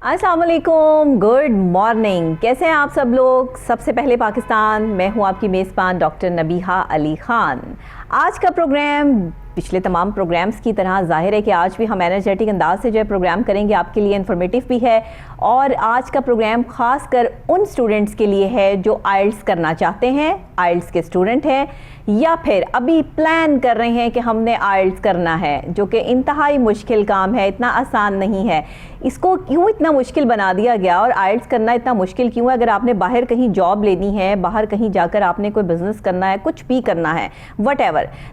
अस्सलाम वालेकुम, good morning. कैसे हैं आप सब लोग। सबसे पहले पाकिस्तान, मैं हूं आपकी मेज़बान डॉक्टर नबीहा अली ख़ान। आज का प्रोग्राम पिछले तमाम प्रोग्राम्स की तरह ज़ाहिर है कि आज भी हम एनर्जेटिक अंदाज से जो है प्रोग्राम करेंगे, आपके लिए इन्फॉर्मेटिव भी है। और आज का प्रोग्राम ख़ास कर उन स्टूडेंट्स के लिए है जो आइल्स करना चाहते हैं, आइल्स के स्टूडेंट हैं या फिर अभी प्लान कर रहे हैं कि हमने आइल्स करना है, जो कि इंतहाई मुश्किल काम है, इतना आसान नहीं है। इसको क्यों इतना मुश्किल बना दिया गया और आइल्स करना इतना मुश्किल क्यों है? अगर आपने बाहर कहीं जॉब लेनी है, बाहर कहीं जाकर आपने कोई बिज़नेस करना है, कुछ भी करना है, वट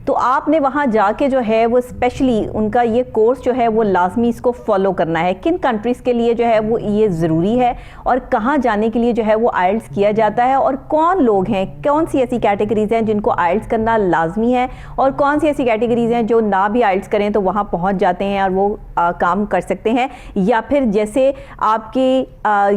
तो आपने वहाँ जाके जो है वो स्पेशली उनका ये कोर्स जो है वो लाजमी इसको फॉलो करना है। किन कंट्रीज़ के लिए जो है वो ये ज़रूरी है और कहाँ जाने के लिए जो है वो आइल्स किया जाता है, और कौन लोग हैं, कौन सी ऐसी कैटेगरीज हैं जिनको आइल्स करना लाजमी है और कौन सी ऐसी कैटेगरीज हैं जो ना भी आइल्स करें तो वहाँ पहुँच जाते हैं और वो काम कर सकते हैं। या फिर जैसे आपके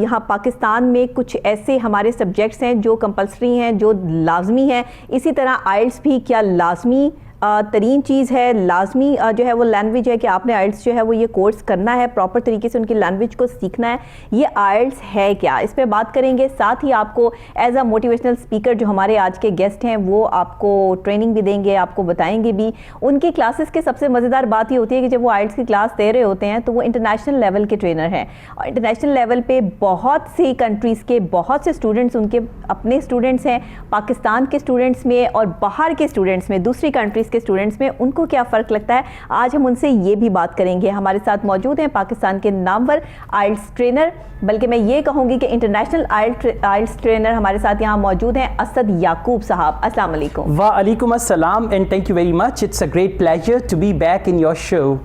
यहाँ पाकिस्तान में कुछ ऐसे हमारे सब्जेक्ट्स हैं जो कंपल्सरी हैं, जो लाजमी हैं, इसी तरह आइल्स भी क्या लाजमी तरीन चीज़ है, लाजमी जो है वो लैंग्वेज है कि आपने आइल्स जो है वो ये कोर्स करना है, प्रॉपर तरीके से उनकी लैंग्वेज को सीखना है। ये आइल्स है क्या, इस पे बात करेंगे। साथ ही आपको एज अ मोटिवेशनल स्पीकर जो हमारे आज के गेस्ट हैं वो आपको ट्रेनिंग भी देंगे, आपको बताएंगे भी। उनकी क्लासेस के सबसे मज़ेदार बात ये होती है कि जब वो आइल्स की क्लास दे रहे होते हैं तो वो इंटरनेशनल लेवल के ट्रेनर हैं और इंटरनेशनल लेवल पे बहुत सी कंट्रीज़ के बहुत से स्टूडेंट्स उनके अपने स्टूडेंट्स हैं, पाकिस्तान के स्टूडेंट्स में और बाहर के स्टूडेंट्स में, दूसरी कंट्रीज़ के स्टूडेंट्स में उनको क्या फ़र्क लगता है, आज हम उनसे ये भी बात करेंगे। हमारे साथ मौजूद हैं पाकिस्तान के नामवर आइल्स ट्रेनर, बल्कि मैं ये कहूँगी कि इंटरनेशनल आइल्स ट्रेनर हमारे साथ यहाँ मौजूद हैं, असद याकूब साहब। अस्सलाम वालेकुम। वालेकुम अस्सलाम and thank you very much. It's a great pleasure to be back in your show.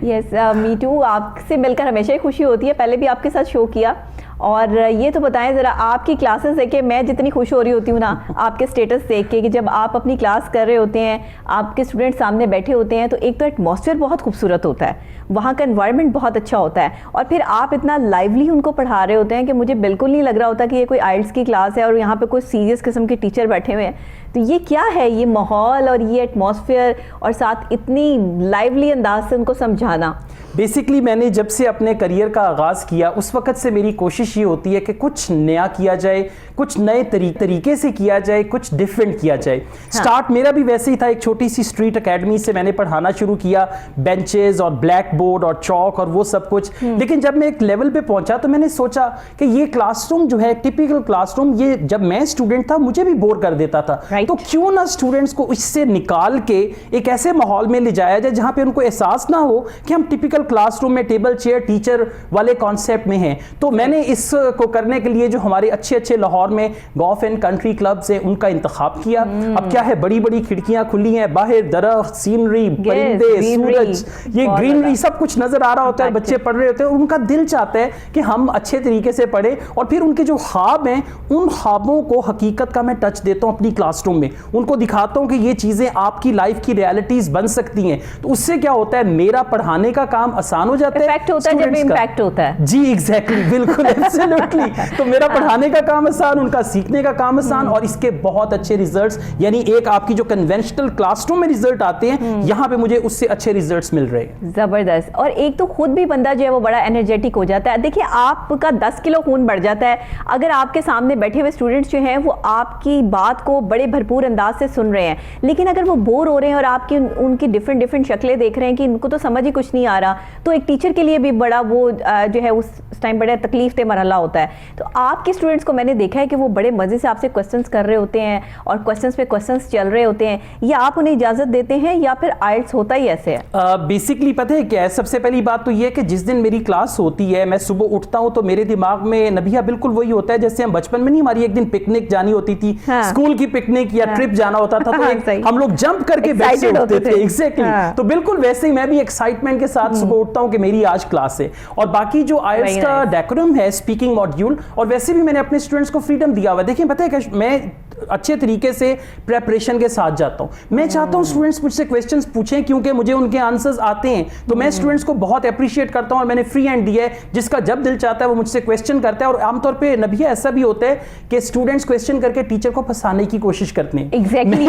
Yes, me too. आपसे मिलकर हमेशा ही खुशी होती है, पहले भी आपके साथ शो किया। और ये तो बताएं ज़रा, आपकी क्लासेस देख के मैं जितनी खुश हो रही होती हूँ ना आपके स्टेटस देख के, कि जब आप अपनी क्लास कर रहे होते हैं, आपके स्टूडेंट सामने बैठे होते हैं, तो एक तो एटमॉस्फेयर बहुत खूबसूरत होता है, वहाँ का एनवायरनमेंट बहुत अच्छा होता है, और फिर आप इतना लाइवली उनको पढ़ा रहे होते हैं कि मुझे बिल्कुल नहीं लग रहा होता कि ये कोई आइल्स की क्लास है और यहाँ पर कोई सीरियस किस्म के टीचर बैठे हुए हैं। तो ये क्या है, ये माहौल और ये एटमॉस्फेयर और साथ इतनी लाइवली अंदाज से उनको समझाना? बेसिकली मैंने जब से अपने करियर का आगाज़ किया उस वक़्त से मेरी कोशिश ये होती है कि कुछ नया किया जाए, कुछ नए तरीके से किया जाए, कुछ डिफरेंट किया जाए। हाँ। स्टार्ट मेरा भी वैसे ही था, एक छोटी सी स्ट्रीट एकेडमी से मैंने पढ़ाना शुरू किया, बेंचेस और ब्लैक बोर्ड और चौक और वो सब कुछ। लेकिन जब मैं एक लेवल पे पहुंचा तो मैंने सोचा कि ये क्लासरूम जो है, टिपिकल क्लासरूम, ये जब मैं स्टूडेंट था मुझे भी बोर कर देता था। तो क्यों ना स्टूडेंट्स को इससे निकाल के एक ऐसे माहौल में ले जाया जाए जहां पे उनको एहसास ना हो कि हम टिपिकल क्लासरूम में टेबल चेयर टीचर वाले कॉन्सेप्ट में हैं। तो मैंने इसको करने के लिए जो हमारे अच्छे लाहौर में गॉल्फ एंड कंट्री क्लब्स हैं उनका इंतखाब किया। अब क्या है, बड़ी बड़ी खिड़कियां खुली हैं, बाहर दरख्त, सीनरी, परिंदे, सूरज, ये ग्रीनरी सब कुछ नजर आ रहा होता है, बच्चे पढ़ रहे होते हैं, उनका दिल चाहता है कि हम अच्छे तरीके से पढ़ें, और फिर उनके जो ख्वाब हैं उन ख्वाबों को हकीकत का मैं टच देता हूं अपनी क्लासरूम में, उनको दिखाता हूं कि ये चीजें आपकी लाइफ की रियलिटीज बन सकती हैं। तो उससे क्या होता है, मेरा पढ़ाने का काम आसान हो जाता है, इफेक्ट होता है जब इम्पैक्ट होता है। जी एग्जैक्टली, बिल्कुल एब्सोल्युटली। तो मेरा पढ़ाने का काम आसान, उनका सीखने का काम आसान, और इसके बहुत अच्छे रिजल्ट्स, यानी एक आपकी जो कन्वेंशनल क्लासरूम में रिजल्ट आते हैं, यहाँ पे मुझे उससे अच्छे रिजल्ट्स मिल रहे हैं। जबरदस्त। और एक तो खुद भी बंदा जो है वो बड़ा एनर्जेटिक हो जाता है। देखिए, आपका 10 किलो खून बढ़ जाता है अगर आपके सामने बैठे हुए स्टूडेंट्स जो हैं वो आपकी बात को बड़े भरपूर अंदाज से सुन रहे हैं, लेकिन अगर वो बोर हो रहे हैं और आपकी उनकी डिफरेंट शक्लें देख रहे हैं कि इनको तो समझ ही कुछ नहीं आ रहा, तो एक टीचर के लिए भी बड़ा वो जो है उस टाइम बड़ा तकलीफ दे मरहला होता है। तो आपके स्टूडेंट्स को मैंने देखा है कि वो बड़े मज़े से आपसे क्वेश्चंस कर रहे होते हैं और क्वेश्चंस पे क्वेश्चंस चल रहे होते हैं, या आप उन्हें इजाज़त देते हैं या फिर आइल्स होता ही ऐसे है? बेसिकली पता है क्या है, सबसे पहली बात तो ये कि जिस दिन मेरी क्लास होती है, मैं सुबह उठता हूँ तो मेरे दिमाग में नबिया बिल्कुल वही होता है जैसे हम बचपन में नहीं, हमारी एक दिन पिकनिक जानी होती थी, हाँ। स्कूल की पिकनिक या ट्रिप जाना होता था, तो हम लोग जंप करके बेड से उठते थे। एग्जैक्टली, तो बिल्कुल वैसे ही मैं भी एक्साइटमेंट के साथ सुबह उठता हूँ कि मेरी आज क्लास है। और बाकी जो आइल्स का डेकोरम है, स्पीकिंग मॉड्यूल, और वैसे भी मैंने अपने स्टूडेंट्स को फ्रीडम दिया हुआ है। देखिए पता है कि मैं अच्छे तरीके से प्रेपरेशन के साथ जाता हूं। मैं चाहता हूं स्टूडेंट्स मुझसे क्वेश्चंस पूछें क्योंकि मुझे उनके आंसर्स आते हैं, तो मैं स्टूडेंट्स को बहुत अप्रिशिएट करता हूं और मैंने फ्री हैंड दिया है, जिसका जब दिल चाहता है वो मुझसे क्वेश्चन करता है। और आमतौर पे नबिया ऐसा भी होता है कि स्टूडेंट्स क्वेश्चन करके टीचर को फंसाने की कोशिश करते हैं। एग्जैक्टली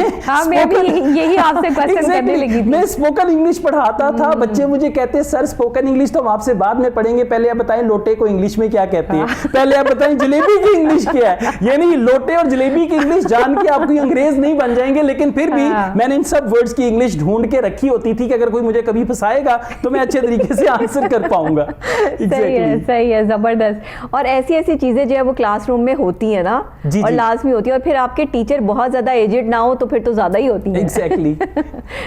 मैं भी यही आपसे क्वेश्चन करने लगी थी। मैं स्पोकन इंग्लिश पढ़ाता था, बच्चे मुझे कहते हैं सर स्पोकन इंग्लिश तो हम आपसे बाद में पढ़ेंगे, पहले आप बताएं लोटे को इंग्लिश में क्या कहते हैं, पहले आप बताएं जलेबी की इंग्लिश क्या है। यानी लोटे और जलेबी की इंग्लिश जान के आप कोई अंग्रेज नहीं बन जाएंगे, लेकिन फिर भी मैंने इन सब वर्ड्स की इंग्लिश ढूंढ के रखी होती थी कि अगर कोई मुझे कभी फंसाएगा तो मैं अच्छे तरीके से आंसर कर पाऊंगा। सही है, जबरदस्त। और ऐसी ऐसी चीजें जो है वो क्लासरूम में होती है ना, और लाजमी होती है, और फिर आपके टीचर बहुत ज्यादा एजेड ना हो तो फिर तो ज्यादा ही होती है। एग्जैक्टली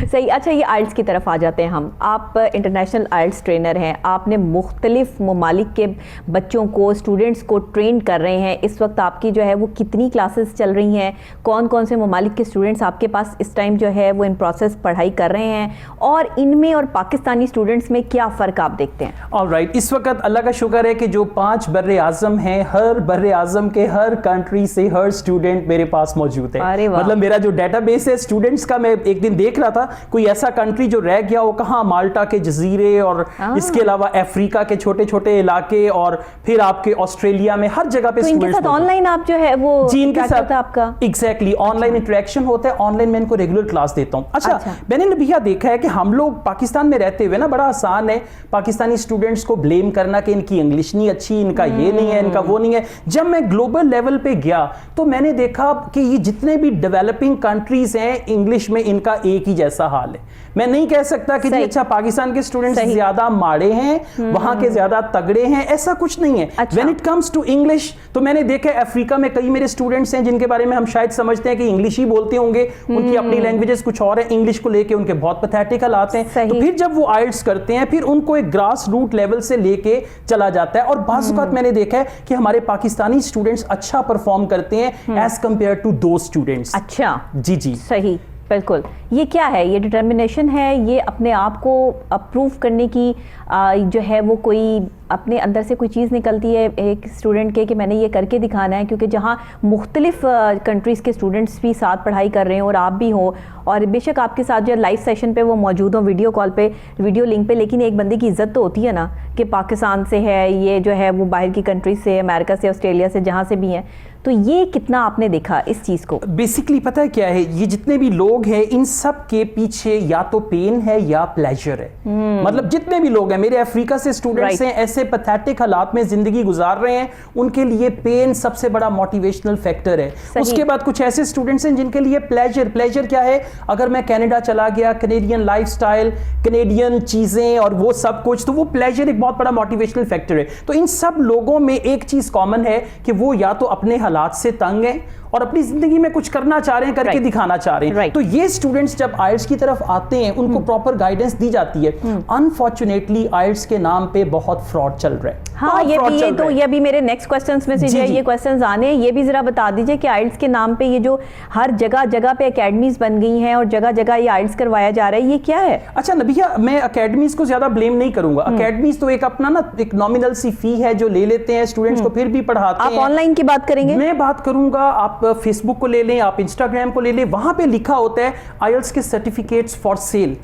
सही। अच्छा, ये आइल्स की तरफ आ जाते हैं हम। आप इंटरनेशनल आइल्स ट्रेनर हैं, आपने मुख्तलिफ ममालिक के बच्चों को, स्टूडेंट्स को ट्रेन कर रहे हैं। इस वक्त आपकी जो है वो कितनी क्लासेस चल रही हैं, कौन कौन से ममालिक के स्टूडेंट्स आपके पास इस टाइम जो है वो इन प्रोसेस पढ़ाई कर रहे हैं, और इनमें और पाकिस्तानी स्टूडेंट्स में क्या फ़र्क आप देखते हैं? ऑलराइट, इस वक्त अल्लाह का शुक्र है कि जो 5 बर्रे आज़म हैं, हर बर्रे आज़म के हर कंट्री से हर स्टूडेंट मेरे पास मौजूद है। मतलब मेरा जो डेटाबेस है स्टूडेंट्स का, मैं एक दिन देख रहा था कोई ऐसा कंट्री जो रह गया वो कहाँ, माल्टा के जजीरे और इसके अलावा अफ्रीका के छोटे छोटे इलाके, और फिर आपके ऑस्ट्रेलिया में हर जगह पे स्टूडेंट्स। तो ऑनलाइन आप जो है वो जी के साथ आपका एग्जैक्टली ऑनलाइन इंटरेक्शन होता है। ऑनलाइन मैं इनको रेगुलर क्लास देता हूँ। अच्छा, मैंने नबिया देखा है कि हम लोग पाकिस्तान में रहते हुए ना, बड़ा आसान है पाकिस्तानी स्टूडेंट्स को ब्लेम करना कि इनकी इंग्लिश नहीं अच्छी, इनका ये नहीं है, इनका वो नहीं है। जब मैं ग्लोबल लेवल पे गया तो मैंने देखा कि ये जितने भी डेवलपिंग कंट्रीज हैं, इंग्लिश में इनका एक ही जैसा हाल है। मैं नहीं कह सकता कि जी अच्छा पाकिस्तान के स्टूडेंट्स ज्यादा माड़े हैं, वहां के ज्यादा तगड़े हैं, ऐसा कुछ नहीं है। When it comes to English, तो मैंने देखा अफ्रीका में कई मेरे स्टूडेंट्स हैं जिनके बारे में हम शायद समझते हैं कि इंग्लिश ही बोलते होंगे, उनकी अपनी लैंग्वेजेस कुछ और है, इंग्लिश को लेके उनके बहुत पैथेटिक हालात हैं। तो फिर जब वो आइल्स करते हैं, फिर उनको एक ग्रास रूट लेवल से लेके चला जाता है। और बाज़ औक़ात मैंने देखा है कि हमारे पाकिस्तानी स्टूडेंट्स अच्छा परफॉर्म करते हैं एज कंपेयर टू दो स्टूडेंट्स। अच्छा, जी जी सही, बिल्कुल। ये क्या है? ये डिटर्मिनेशन है, ये अपने आप को अप्रूव करने की जो है वो कोई अपने अंदर से कोई चीज़ निकलती है एक स्टूडेंट के कि मैंने ये करके दिखाना है, क्योंकि जहाँ मुख्तलिफ कंट्रीज़ के स्टूडेंट्स भी साथ पढ़ाई कर रहे हैं और आप भी हो, और बेशक आपके साथ जो लाइव सेशन पे वो मौजूद हो, वीडियो कॉल पे, वीडियो लिंक पे, लेकिन एक बंदे की इज्जत तो होती है ना कि पाकिस्तान से है, ये जो है वो बाहर की कंट्री से, अमेरिका से, ऑस्ट्रेलिया से, जहाँ से भी हैं। तो ये कितना आपने देखा इस चीज़ को? बेसिकली पता है क्या है, ये जितने भी लोग हैं इन सब के पीछे या तो पेन है या प्लेजर है। मतलब जितने भी लोग हैं, मेरे अफ्रीका से स्टूडेंट्स हैं, ऐसे पैथेटिक हालात में जिंदगी गुजार रहे हैं, उनके लिए पेन सबसे बड़ा मोटिवेशनल फैक्टर है। उसके बाद कुछ ऐसे स्टूडेंट्स हैं जिनके लिए प्लेजर क्या है, अगर मैं कनाडा चला गया, कनेडियन लाइफस्टाइल, कनेडियन चीजें और वो सब कुछ, तो वो प्लेजर एक बहुत बड़ा मोटिवेशनल फैक्टर है। तो इन सब लोगों में एक चीज कॉमन है कि वो या तो अपने हालात से तंग हैं और अपनी जिंदगी में कुछ करना चाह रहे हैं, करके दिखाना चाह रहे हैं। तो ये स्टूडेंट्स जब आइल्स की तरफ आते हैं, उनको प्रॉपर गाइडेंस दी जाती है। अनफॉर्चुनेटली आइल्स के नाम पे बहुत फ्रॉड चल रहा है। हाँ, ये भी मेरे नेक्स्ट क्वेश्चंस में से जो ये क्वेश्चंस आने हैं, ये भी जरा बता दीजिए कि आइल्स के नाम पे ये जो हर जगह पे एकेडमीज बन गई हैं और जगह जगह ये आइल्स करवाया जा रहा है, ये क्या है? अच्छा नबिया, मैं एकेडमीज को ज्यादा ब्लेम नहीं करूंगा। एकेडमीज तो एक अपना ना एक नॉमिनल सी फी है जो ले लेते हैं स्टूडेंट्स को, फिर भी पढ़ाते हैं। आप ऑनलाइन की बात करेंगे? मैं बात करूंगा, आप फेसबुक को ले लें, आप इंस्टाग्राम को ले लें, वहां पे लिखा होता है आइल्स के सर्टिफिकेट्स फॉर सेल।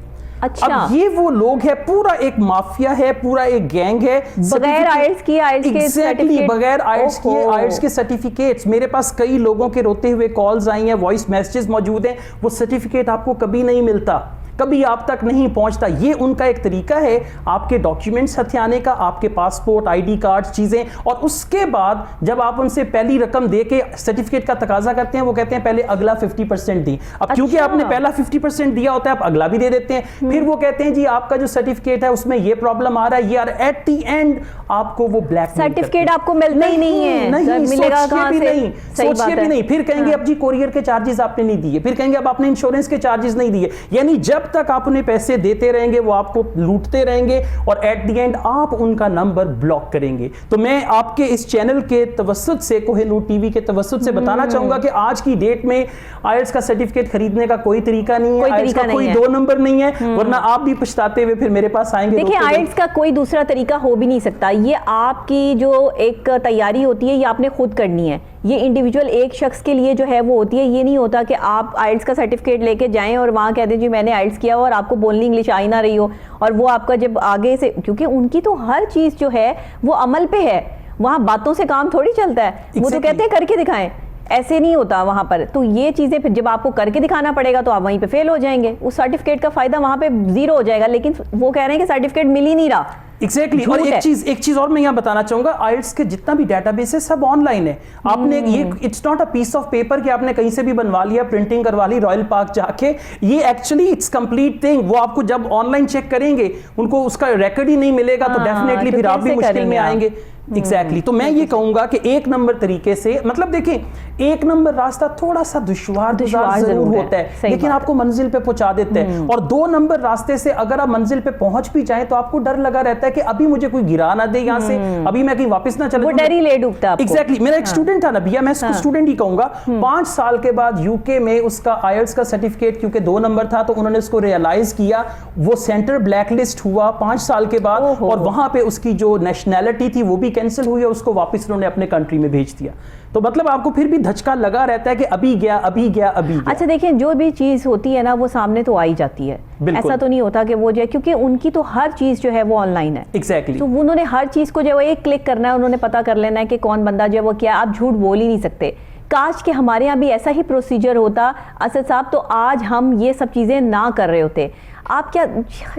अच्छा, अब ये वो लोग है, पूरा एक माफिया है, पूरा एक गैंग है, बगैर आइल्स किए बगैर आइल्स किए आइल्स के सर्टिफिकेट्स। मेरे पास कई लोगों के रोते हुए कॉल्स आई हैं, वॉइस मैसेजेस मौजूद हैं, वो सर्टिफिकेट आपको कभी नहीं मिलता, कभी आप तक नहीं पहुंचता। ये उनका एक तरीका है आपके डॉक्यूमेंट्स हथियाने का, आपके पासपोर्ट, आईडी कार्ड, चीजें, और उसके बाद जब आप उनसे पहली रकम दे के सर्टिफिकेट का तकाजा करते हैं, वो कहते हैं पहले अगला 50% दी। अब क्योंकि आपने पहला 50% दिया होता है, आप अगला भी दे देते हैं। फिर वो कहते हैं जी आपका जो सर्टिफिकेट है उसमें ये प्रॉब्लम आ रहा है, ये एट द एंड आपको वो ब्लैक सर्टिफिकेट आपको मिलता ही नहीं है, मिलेगा कहां से? सोचिए भी नहीं। फिर कहेंगे अब जी कोरियर के चार्जेस आपने नहीं दिए, फिर कहेंगे अब आपने इंश्योरेंस के चार्जेस नहीं दिए। यानी जब तक आप उन्हें पैसे देते रहेंगे वो आपको लूटते रहेंगे और एट द एंड आप उनका नंबर ब्लॉक करेंगे। तो मैं आपके इस चैनल के तवस्सुत से, कोहिनूर टीवी के तवस्सुत से बताना चाहूंगा कि आज की डेट में आइल्स का सर्टिफिकेट खरीदने का कोई तरीका नहीं है, आइल्स का कोई 2 नंबर नहीं है, वरना आप भी पछताते हुए फिर मेरे पास आएंगे। देखिए, आइल्स का कोई दूसरा तरीका हो भी नहीं सकता। ये आपकी जो एक तैयारी होती है ये आपने खुद करनी है, ये इंडिविजुअल एक शख्स के लिए जो है वो होती है। ये नहीं होता कि आप आइल्स का सर्टिफिकेट लेके जाएं और वहाँ कह दें जी मैंने आइल्स किया और आपको बोलनी इंग्लिश आ ही ना रही हो, और वो आपका जब आगे से, क्योंकि उनकी तो हर चीज़ जो है वो अमल पे है, वहाँ बातों से काम थोड़ी चलता है। वो तो कहते हैं करके दिखाएं, ऐसे नहीं होता वहाँ पर। तो ये चीज़ें फिर जब आपको करके दिखाना पड़ेगा तो आप वहीं पे फेल हो जाएंगे, उस सर्टिफिकेट का फायदा वहाँ पे जीरो हो जाएगा। लेकिन वो कह रहे हैं कि सर्टिफिकेट मिल ही नहीं रहा। एग्जैक्टली और एक चीज और मैं यहाँ बताना चाहूंगा, आइल्स के जितना भी डेटाबेस है सब ऑनलाइन है। आपने ये it's not a piece of paper कि आपने कहीं से भी बनवा लिया, प्रिंटिंग करवा ली रॉयल पार्क जाके। ये एक्चुअली इट्स कंप्लीट थिंग। वो आपको जब ऑनलाइन चेक करेंगे उनको उसका रिकॉर्ड ही नहीं मिलेगा, तो डेफिनेटली फिर आप भी मुश्किल में आएंगे। एग्जैक्टली तो मैं ये कहूंगा कि एक नंबर तरीके से, मतलब देखें, एक नंबर रास्ता थोड़ा सा दुश्वार जरूर होता है, लेकिन आपको मंजिल पे पहुंचा देता है। और 2 नंबर रास्ते से अगर आप मंजिल पे पहुंच भी जाए तो आपको डर लगा रहता है कि अभी मुझे कोई गिरा ना दे यहाँ से, अभी मैं कहीं वापस ना चले, वो डर ही ले डूबता है। एग्जैक्टली मेरा एक स्टूडेंट था नबिया, मैं इसको स्टूडेंट ही कहूंगा, 5 साल के बाद यूके में उसका आइल्स का सर्टिफिकेट क्योंकि 2 नंबर था तो उन्होंने उसको रियलाइज किया, वो सेंटर ब्लैकलिस्ट हुआ 5 साल के बाद, और वहां पे उसकी जो नेशनैलिटी थी वो भी कैंसिल हुई और उसको वापस उन्होंने अपने कंट्री में भेज दिया। तो मतलब आपको फिर भी धचका लगा रहता है कि अभी गया अभी गया अभी गया। अच्छा देखिए, जो भी चीज होती है ना वो सामने तो आ ही जाती है, ऐसा तो नहीं होता कि वो जो है, क्योंकि उनकी तो हर चीज जो है वो ऑनलाइन है। एग्जैक्टली तो उन्होंने हर चीज को जो है वो एक क्लिक करना है, उन्होंने पता कर लेना है कि कौन बंदा जो है वो क्या। आप झूठ बोल ही नहीं सकते। काश कि हमारे यहाँ भी ऐसा ही प्रोसीजर होता असद साहब, तो आज हम ये सब चीज़ें ना कर रहे होते। आप क्या,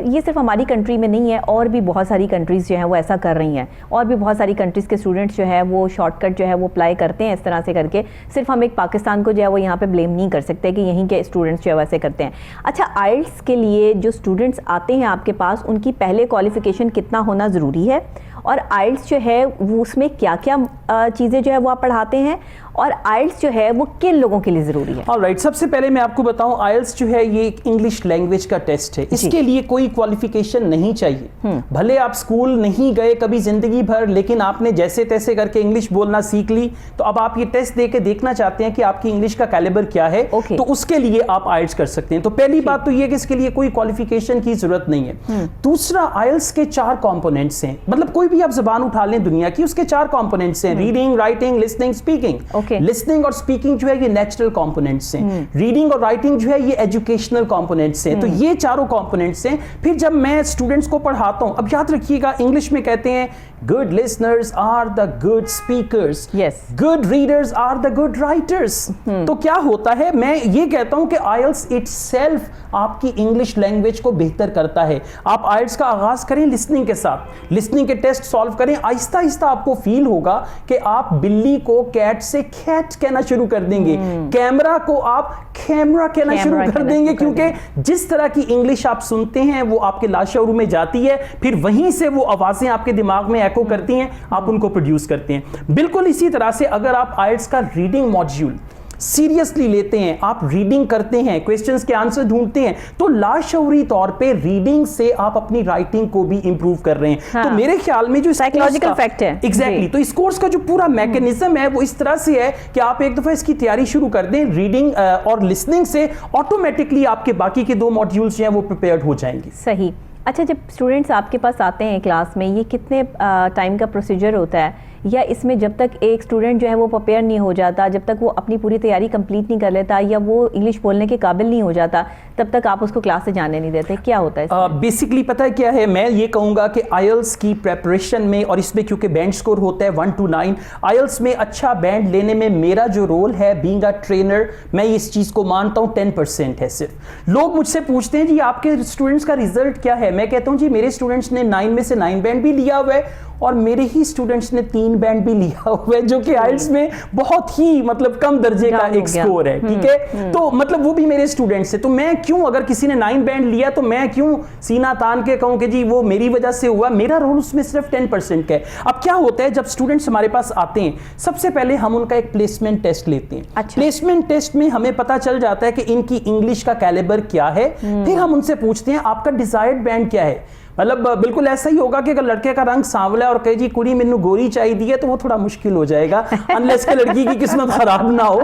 ये सिर्फ हमारी कंट्री में नहीं है, और भी बहुत सारी कंट्रीज़ जो हैं वो ऐसा कर रही हैं, और भी बहुत सारी कंट्रीज़ के स्टूडेंट्स जो है वो शॉर्टकट जो है वो अप्लाई करते हैं इस तरह से करके। सिर्फ हम एक पाकिस्तान को जो है वो यहाँ पे ब्लेम नहीं कर सकते कि यहीं के स्टूडेंट्स जो है वैसे करते हैं। अच्छा, आइल्स के लिए जो स्टूडेंट्स आते हैं आपके पास, उनकी पहले क्वालिफिकेशन कितना होना ज़रूरी है, और आइल्स जो है वो उसमें क्या क्या चीज़ें जो है वो आप पढ़ाते हैं, और आइल्स जो है वो किन लोगों के लिए ज़रूरी है? ऑलराइट, सबसे पहले मैं आपको बताऊं, आइल्स जो है ये एक इंग्लिश लैंग्वेज का टेस्ट है। इसके लिए कोई क्वालिफिकेशन नहीं चाहिए। भले आप स्कूल नहीं गए कभी जिंदगी भर, लेकिन आपने जैसे तैसे करके इंग्लिश बोलना सीख ली, तो अब आप ये टेस्ट दे के देखना चाहते हैं कि आपकी इंग्लिश का कैलिबर क्या है, तो उसके लिए आप आइल्स कर सकते हैं। तो पहली बात तो ये कि इसके लिए कोई क्वालिफिकेशन की जरूरत नहीं है। दूसरा, आइल्स के 4 कंपोनेंट्स हैं, मतलब कोई भी आप जबान उठा लें दुनिया की, उसके 4 कंपोनेंट्स हैं, reading, writing, listening, speaking. Listening और स्पीकिंग जो है ये नेचुरल कंपोनेंट्स हैं, रीडिंग और राइटिंग जो है ये एजुकेशनल कंपोनेंट्स हैं। तो ये चारों कंपोनेंट्स हैं। फिर जब मैं स्टूडेंट्स को पढ़ाता हूं, अब याद रखिएगा, इंग्लिश में कहते हैं good listeners are the good speakers, good readers are the good writers. तो क्या होता है, मैं ये कहता हूं कि आइल्स इटसेल्फ आपकी इंग्लिश लैंग्वेज को बेहतर करता है। आप आइल्स का आगाज करें लिसनिंग के साथ, लिसनिंग के टेस्ट सॉल्व करें, आहिस्ता आहिस्ता आपको फील होगा कि आप बिल्ली को कैट से कैट कहना शुरू कर देंगे, कैमरा को आप कैमरा कहना शुरू कर देंगे, क्योंकि जिस तरह की इंग्लिश आप सुनते हैं वो आपके लाशऊर में जाती है, फिर वहीं से वो आवाजें आपके दिमाग में एको करती हैं, आप उनको प्रोड्यूस करते हैं। बिल्कुल इसी तरह से अगर आप आइल्स का रीडिंग मॉड्यूल सीरियसली लेते हैं, आप रीडिंग करते हैं, क्वेश्चंस के आंसर ढूंढते हैं, तो लाशऊरी तौर पे रीडिंग से आप अपनी राइटिंग को भी इंप्रूव कर रहे हैं। हाँ। तो मेरे ख्याल में जो साइकोलॉजिकल फैक्ट है, एग्जैक्टली, तो इस कोर्स का जो पूरा मैकेनिज्म है वो इस तरह से है कि आप एक दफा इसकी तैयारी शुरू कर दें, रीडिंग और लिसनिंग से ऑटोमेटिकली आपके बाकी के 2 मॉड्यूल्स जो हैं वो प्रिपेयर्ड हो जाएंगे। सही। अच्छा, जब स्टूडेंट्स आपके पास आते हैं क्लास में, ये कितने टाइम का प्रोसीजर होता है, या इसमें जब तक एक स्टूडेंट जो है वो प्रिपेयर नहीं हो जाता, जब तक वो अपनी पूरी तैयारी कंप्लीट नहीं कर लेता, या वो इंग्लिश बोलने के काबिल नहीं हो जाता, तब तक आप उसको क्लास से जाने नहीं देते? क्या होता है बेसिकली पता है क्या है, मैं ये कहूँगा कि आइल्स की प्रेपरेशन में, और इसमें क्योंकि बैंड स्कोर होता है 1 to 9, आइल्स में अच्छा बैंड लेने में मेरा जो रोल है बीइंग अ ट्रेनर, मैं इस चीज़ को मानता हूँ 10% है सिर्फ। लोग मुझसे पूछते हैं जी आपके स्टूडेंट्स का रिजल्ट क्या है, मैं कहता हूँ जी मेरे स्टूडेंट्स ने 9 में से 9 बैंड भी लिया हुआ है, और मेरे ही स्टूडेंट्स ने 3 बैंड भी लिया हुआ है, जो कि आइल्स में बहुत ही मतलब कम दर्जे का एक स्कोर है। ठीक है, तो मतलब वो भी मेरे स्टूडेंट्स है। तो मैं क्यों, अगर किसी ने 9 बैंड लिया तो मैं क्यों सीना तान के कहूं कि जी वो मेरी वजह से हुआ, मेरा रोल उसमें सिर्फ 10% का है। अब क्या होता है, जब स्टूडेंट्स हमारे पास आते हैं, सबसे पहले हम उनका एक प्लेसमेंट टेस्ट लेते हैं। अच्छा। प्लेसमेंट टेस्ट में हमें पता चल जाता है कि इनकी इंग्लिश का कैलिबर क्या है। फिर हम उनसे पूछते हैं आपका डिजायर्ड बैंड क्या है। मतलब बिल्कुल ऐसा ही होगा कि अगर लड़के का रंग सांवला है और कहे जी कुड़ी मैनू गोरी चाहिए तो वो थोड़ा मुश्किल हो जाएगा, अनलेस के लड़की की किस्मत खराब ना हो।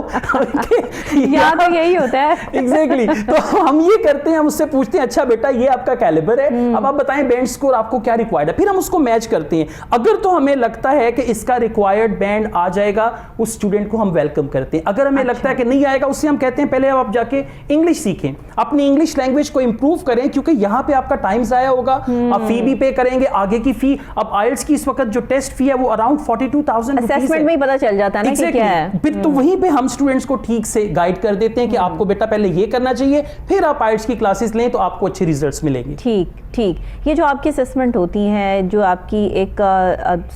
यहाँ तो यही होता है। एग्जैक्टली तो हम ये करते हैं, हम उससे पूछते हैं अच्छा बेटा ये आपका कैलिबर है, अब आप बताएं बैंड स्कोर आपको क्या रिक्वायर्ड है, फिर हम उसको मैच करते हैं। अगर तो हमें लगता है कि इसका रिक्वायर्ड बैंड आ जाएगा, उस स्टूडेंट को हम वेलकम करते हैं। अगर हमें लगता है कि नहीं आएगा, उससे हम कहते हैं पहले आप जाके इंग्लिश सीखें, अपनी इंग्लिश लैंग्वेज को इंप्रूव करें, क्योंकि यहाँ पे आपका टाइम जाया होगा, आप फी भी पे करेंगे, आगे की फी। अब आइल्स की इस वक्त जो टेस्ट फी है वो अराउंड 42,000 असेसमेंट में ही पता चल जाता है ना कि क्या है। फिर तो वहीं पे हम स्टूडेंट्स को ठीक से गाइड कर देते हैं कि आपको बेटा पहले ये करना चाहिए, फिर आप आइल्स की क्लासेस लें तो आपको अच्छे रिजल्ट्स मिलेंगे। ठीक ठीक। ये जो आपकी असेसमेंट होती हैं, जो आपकी एक